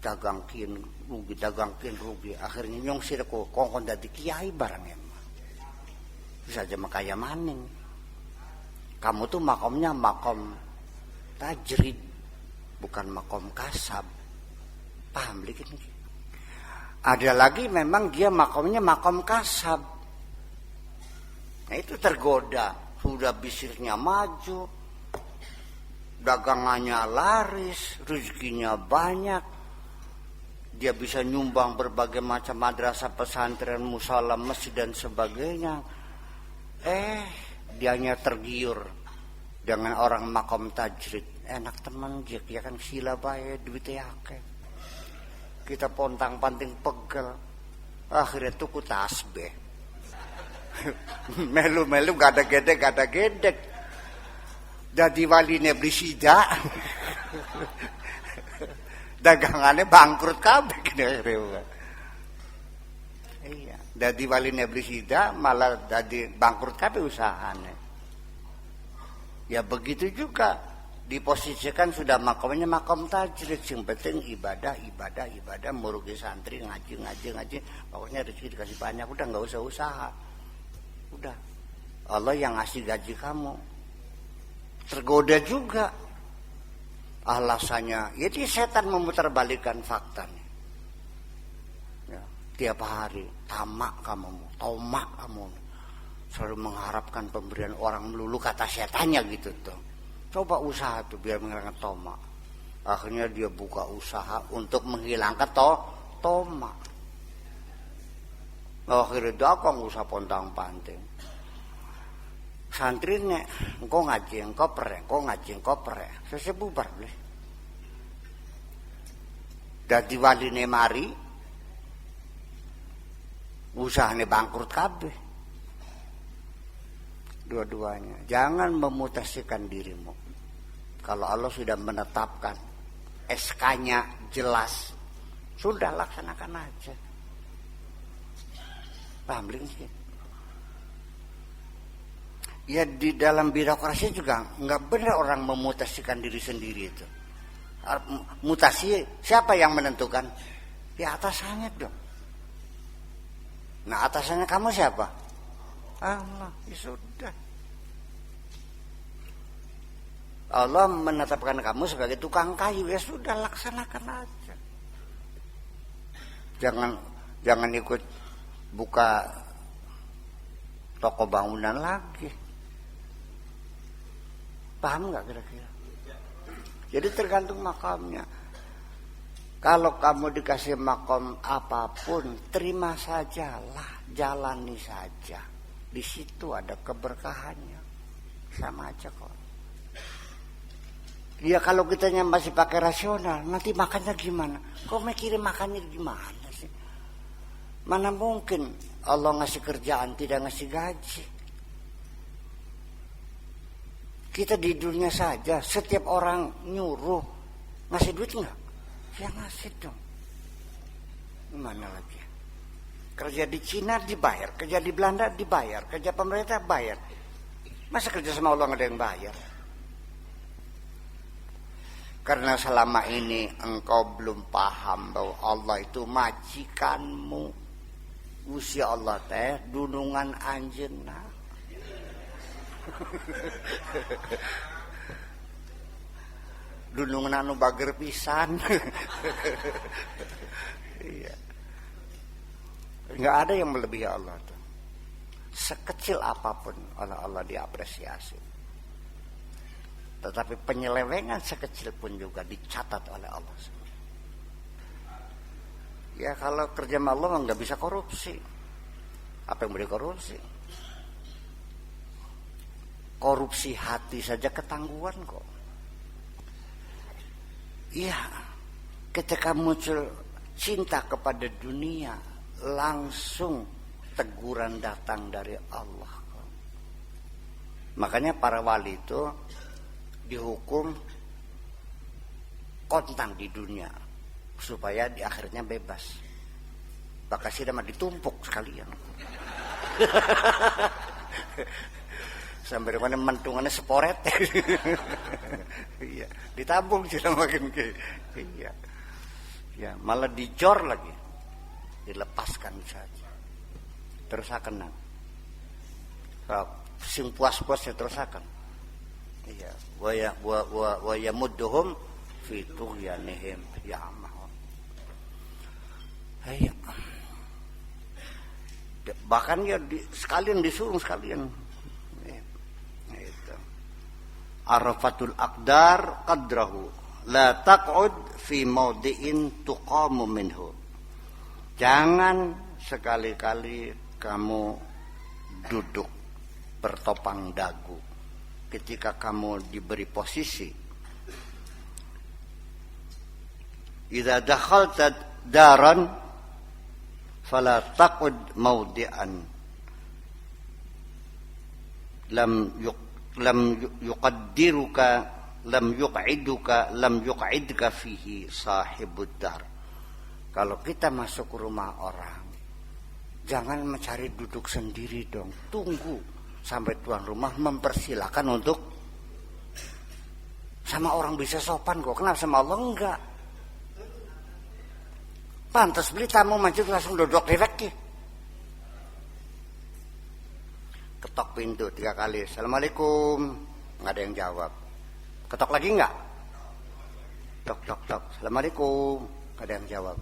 dagangkin rugi, akhirnya nyongsir ko kongkon dadi kiai barangnya bisa aja makaya maning. Kamu tuh makomnya makom tajrid, bukan makom kasab. Paham dikit nih? Ada lagi memang dia makomnya makom kasab. Nah itu tergoda, sudah bisnisnya maju, dagangannya laris, rezekinya banyak, dia bisa nyumbang berbagai macam madrasah, pesantren, musala, masjid dan sebagainya. Dianya tergiur dengan orang makom tajrid. Enak teman dia, ya kan sila bae duitnya akeh. Kita pontang-panting pegel, akhirnya tuku tasbih. Melu-melu gak ada gedek. Jadi waline beli sida. Dagangannya bangkrut kabeh kira-kira. Iya, jadi waline beli sida malah jadi bangkrut kabeh usahane. Ya begitu juga diposisikan sudah makomnya makom tajrid, yang penting ibadah, murugi santri, ngaji, pokoknya rezeki dikasih banyak, udah nggak usah usaha, udah Allah yang ngasih gaji kamu. Tergoda juga alasannya, jadi setan memutarbalikkan fakta nih. Ya, tiap hari tomak kamu, selalu mengharapkan pemberian orang melulu, kata setannya gitu tuh. Coba usaha tuh biar menghilangkan tomak. Akhirnya dia buka usaha untuk menghilangkan tomak. Akhirnya dagang usaha pontang-panting. Santrinya, engkau ngaji, engkau perek. Selesai bubar boleh. Dadi waline mari, usahane bangkrut kabeh. dua-duanya. Jangan memutasikan dirimu. Kalau Allah sudah menetapkan SK-nya jelas, sudah laksanakan aja. Paham belum sih? Ya di dalam birokrasi juga nggak benar orang memutasikan diri sendiri itu. Mutasi siapa yang menentukan? Ya atasannya dong. Nah atasannya kamu siapa? Allah, ya sudah. Allah menetapkan kamu sebagai tukang kayu, ya sudah laksanakan aja. Jangan ikut buka toko bangunan lagi. Paham nggak kira-kira? Jadi tergantung makamnya. Kalau kamu dikasih makom apapun, terima sajalah, jalani saja. Di situ ada keberkahannya, sama aja kok. Ya kalau kitanya masih pakai rasional, nanti makannya gimana? Kok mikirin makannya gimana sih? Mana mungkin Allah ngasih kerjaan tidak ngasih gaji? Kita di dunia saja, setiap orang nyuruh ngasih duit nggak? Ya ngasih dong. Gimana lagi? Kerja di Cina dibayar, kerja di Belanda dibayar, kerja pemerintah bayar. Masa kerja sama Allah nggak ada yang bayar? Karena selama ini engkau belum paham bahwa Allah itu majikanmu. Usia Allah teh dunungan anjeunna. Dunungan anu bager pisan. Iya. Enggak ada yang melebihi Allah tuh. Sekecil apapun oleh Allah diapresiasi. Tetapi penyelewengan sekecil pun juga dicatat oleh Allah. Ya kalau kerja sama Allah nggak bisa korupsi. Apa yang boleh korupsi? Korupsi hati saja ketangguhan kok. Iya, ketika muncul cinta kepada dunia, langsung teguran datang dari Allah. Makanya para wali itu dihukum kontan di dunia supaya di akhirnya bebas. Bakasih sama ditumpuk sekalian. Sampai mana mentungannya seporet. Iya, ditabung sih makin ke. Iya. Ya, malah dicor lagi. Dilepaskan saja. Terus akan nang. Sing puas-puasnya terus akan. Iya, wa yamudduhum fi tughyanihim ya'mahun. Iya. Bahkan ya sekalian disuruh sekalian. Itu. Arafatul aqdar qadrahu la taq'ud fi mawdi'in tuqamu minhu. Jangan sekali-kali kamu duduk bertopang dagu ketika kamu diberi posisi. Idza dakhalta daran fala taqud mawdi'an lam yuq'idka fihi sahibud dar. Kalau kita masuk ke rumah orang, jangan mencari duduk sendiri dong. Tunggu sampai tuan rumah mempersilahkan untuk sama orang bisa sopan kok. Kenapa sama Allah enggak? Pantas beli tamu maju langsung duduk direct. Ketok pintu 3 kali. Assalamualaikum. Nggak ada yang jawab. Ketok lagi enggak? Tok tok tok. Assalamualaikum. Nggak ada yang jawab.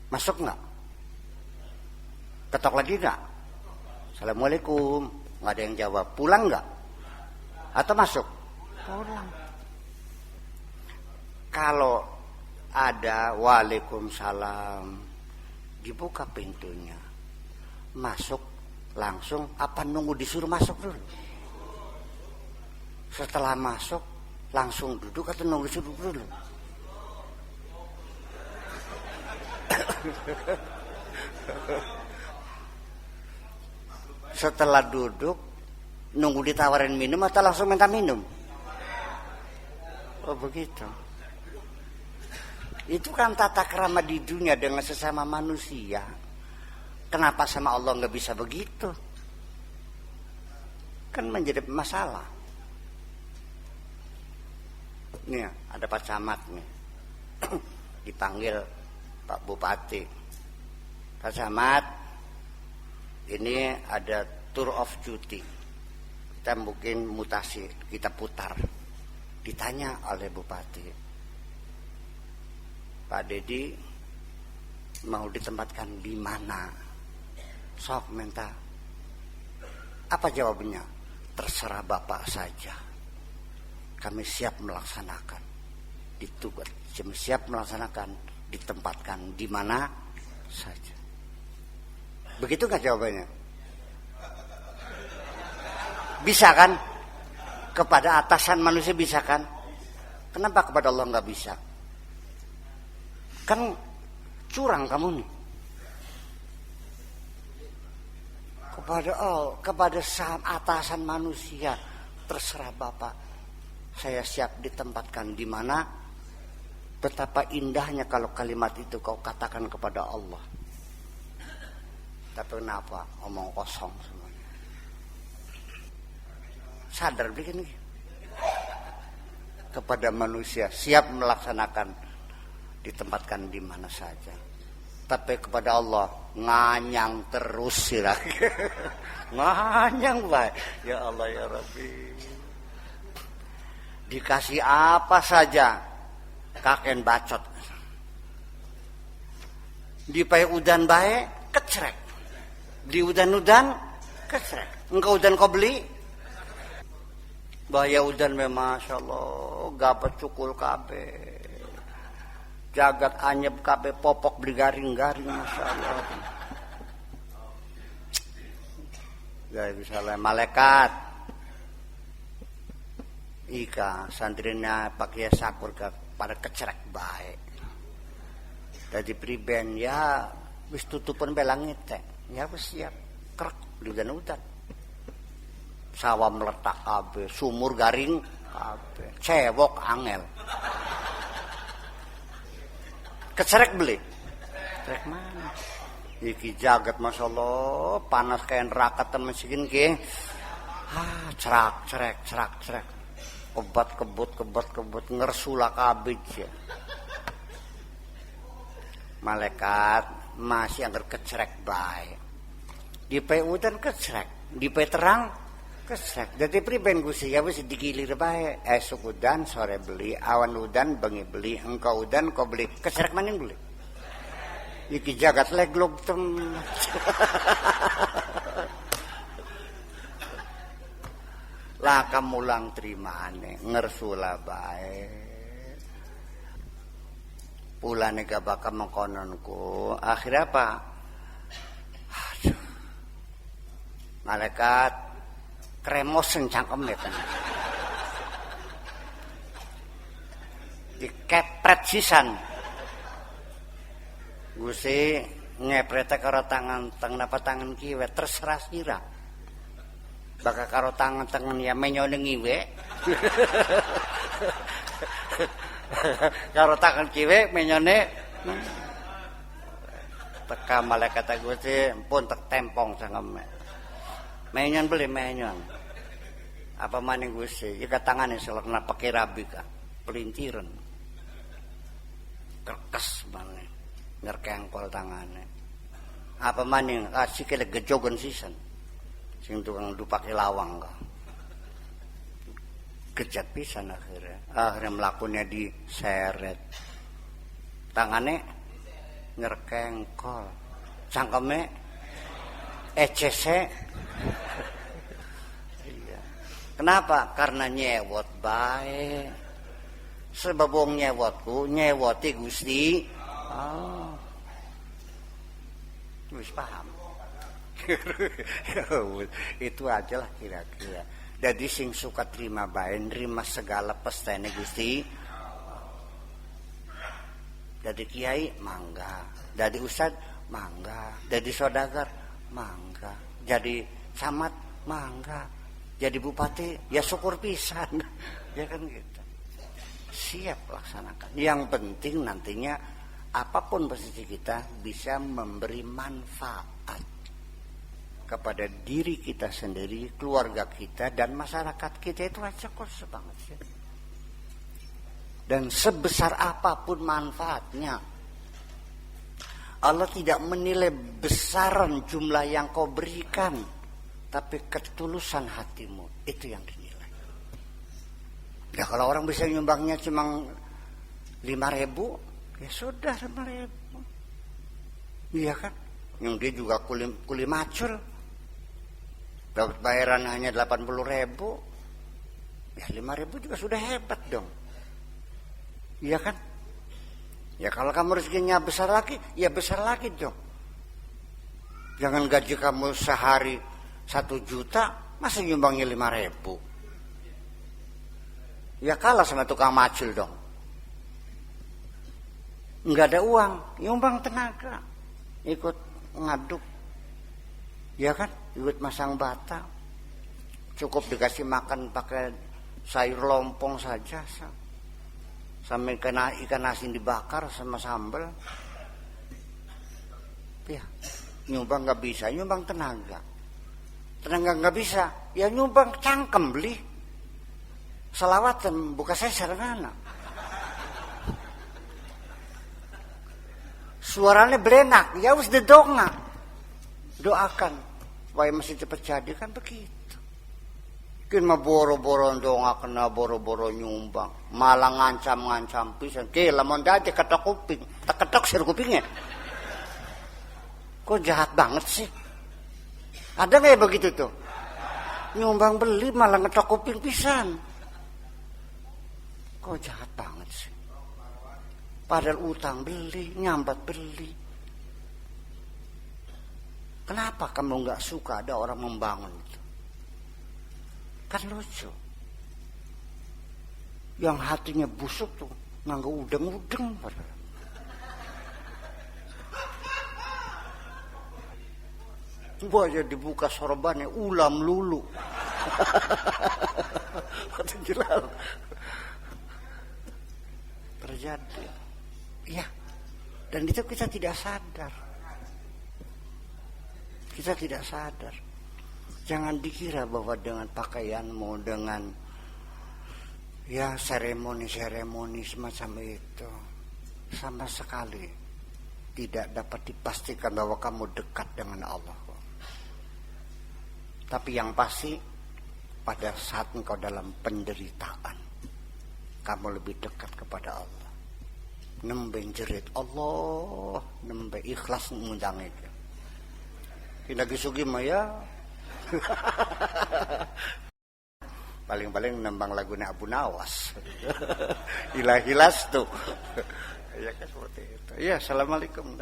Masuk enggak? Ketok lagi enggak? Assalamualaikum. Nggak ada yang jawab. Pulang nggak? Atau masuk? Pulang. Kalau ada waalaikumsalam, dibuka pintunya, masuk langsung. Apa nunggu disuruh masuk dulu? Setelah masuk langsung duduk atau nunggu disuruh dulu? Setelah duduk Nunggu ditawarin minum atau langsung minta minum? Oh begitu. Itu kan tata krama di dunia dengan sesama manusia. Kenapa sama Allah nggak bisa begitu? Kan menjadi masalah. Nih ada Pak Camat nih. Dipanggil Pak Bupati. Pak Camat, ini ada tour of duty. Kita mungkin mutasi, kita putar. Ditanya oleh Bupati, Pak Dedi mau ditempatkan di mana? Sok minta. Apa jawabannya? Terserah Bapak saja. Kami siap melaksanakan. Ditugas, kami siap melaksanakan, ditempatkan di mana saja. Begitu nggak jawabannya? Bisa kan? Kepada atasan manusia bisa kan? Kenapa kepada Allah nggak bisa? Kan curang kamu nih. Kepada atasan manusia, terserah Bapak. Saya siap ditempatkan di mana. Betapa indahnya kalau kalimat itu kau katakan kepada Allah. Tapi kenapa? Omong kosong semuanya. Sadar bikin kepada manusia siap melaksanakan, ditempatkan di mana saja. Tapi kepada Allah nganyang terus sirah. Nganyang baik. Ya Allah ya Rabbi. Dikasih apa saja kaken bacot. Dipai udan baik kecrek. Di udan-udan kecrek. Engkau udan kau beli? Bahaya udan memang Masya Allah. Gapat cukul kabe. Jagat anyep kabe. Popok beli garing-garing Masya Allah. Gak bisa lah. Malaikat Ika santrinya pakai sakur pada kecerek baik. Jadi priben ya wis tutupan belangit teh. Ya wis siap. Krek di udan-udan. Sawah meletak kabeh, sumur garing kabeh, cewok angel. Kecerek beli. Kecerek mana? Iki jagat Masya Allah, panas kayak neraka temen segini ke. Cerak, cerek. Kebat, ngersula kabeh ya. Malaikat masih angker kecerek baik. Di udan kecerek, di terang kecerek. Jadi priben Gusti ya wis digilir bae. Esuk udan sore beli, awan udan bengi beli, engkau udan kau beli. Kecerek maning beli. Iki jagat leglog tem. Lah kamulang terimane ngersula bae. Pulane gak bakal mengkononku. Akhirnya apa? Aduh. Malaikat kremosen cangkem ya kan. Dikepret sisan. Gusti ngeprete karo tangan tangan kiwe terserah sira. Bakal karo tangan ya menyone ngiwe. Karo tangan kiwe menyone teka malaikat Gusti pun tek tempong cangkem. Menyon beli menyon. Apa maning Gusti? Ika tangane selekna pakai rabi ka. Pelintiran. Kerkes maneh. Ngerkengkol tangane. Apa maning sikile gejogen sisan. Sing tukang dupake lawang ka. Gejat pisan akhirnya melakukannya diseret. Tangane ngerkengkol. Cangkeme ECC. Iya. Kenapa? Karena nyewot bae. Sebab wong nyewotku nyewoti Gusti. Wis paham. Itu aja lah kira-kira. Jadi sing suka terima bae, nerima segala pestene Gusti. Jadi kiai mangga, jadi ustad mangga, jadi saudagar mangga, jadi camat mangga. jadi bupati ya syukur pisan. Ya kan gitu. Siap laksanakan. Yang penting nantinya apapun posisi kita bisa memberi manfaat kepada diri kita sendiri, keluarga kita, dan masyarakat kita. Itu aja kok banget sih. Dan sebesar apapun manfaatnya, Allah tidak menilai besaran jumlah yang kau berikan, tapi ketulusan hatimu itu yang dinilai. Ya kalau orang bisa nyumbangnya cuma 5.000, ya sudah 5.000. Iya kan? Yang dia juga kuli macul, dapat bayaran hanya 80.000, ya 5.000 juga sudah hebat dong. Iya kan? Ya kalau kamu rezekinya besar lagi, ya besar lagi dong. Jangan gaji kamu sehari 1 juta, masa nyumbangnya 5.000? Ya kalah sama tukang macul dong. Enggak ada uang, nyumbang tenaga, ikut ngaduk, ya kan? Ikut masang bata, cukup dikasih makan pakai sayur lompong saja, sampai kena ikan asin dibakar sama sambal. Ya, nyumbang nggak bisa, nyumbang tenaga. Tenaga nggak bisa, ya nyumbang cangkem beli. Selawatan buka saya sarana. Suaranya belenak, ya harus didongak. Doakan supaya masih cepat jadi, kan begitu. Kin mah boro-boro dongak kena boro-boro nyumbang, malah ngancam-ngancam pisan. Ke lamun dadi ketok kuping, tak ketok sir kupingnya. Kok jahat banget sih? Ada nggak ya begitu tuh? Nyumbang beli malah ngetok kuping pisan. Kok jahat banget sih? Padahal utang beli, nyambat beli. Kenapa kamu nggak suka ada orang membangun itu? Kan lucu. Yang hatinya busuk tuh nganggo udeng-udeng padahal. Coba aja dibuka sorbannya ulam lulu. Jelas terjadi. Ya, dan itu kita tidak sadar. Kita tidak sadar. Jangan dikira bahwa dengan pakaianmu, dengan ya seremoni-seremoni semacam itu, sama sekali tidak dapat dipastikan bahwa kamu dekat dengan Allah. Tapi yang pasti pada saat engkau dalam penderitaan, kamu lebih dekat kepada Allah. Nembe jerit Allah, nembe ikhlas ngundang itu. Kita gisugi maya. Paling-paling nembang lagunya Abu Nawas. Hilas tuh. Ya kan seperti itu. Ya, assalamualaikum.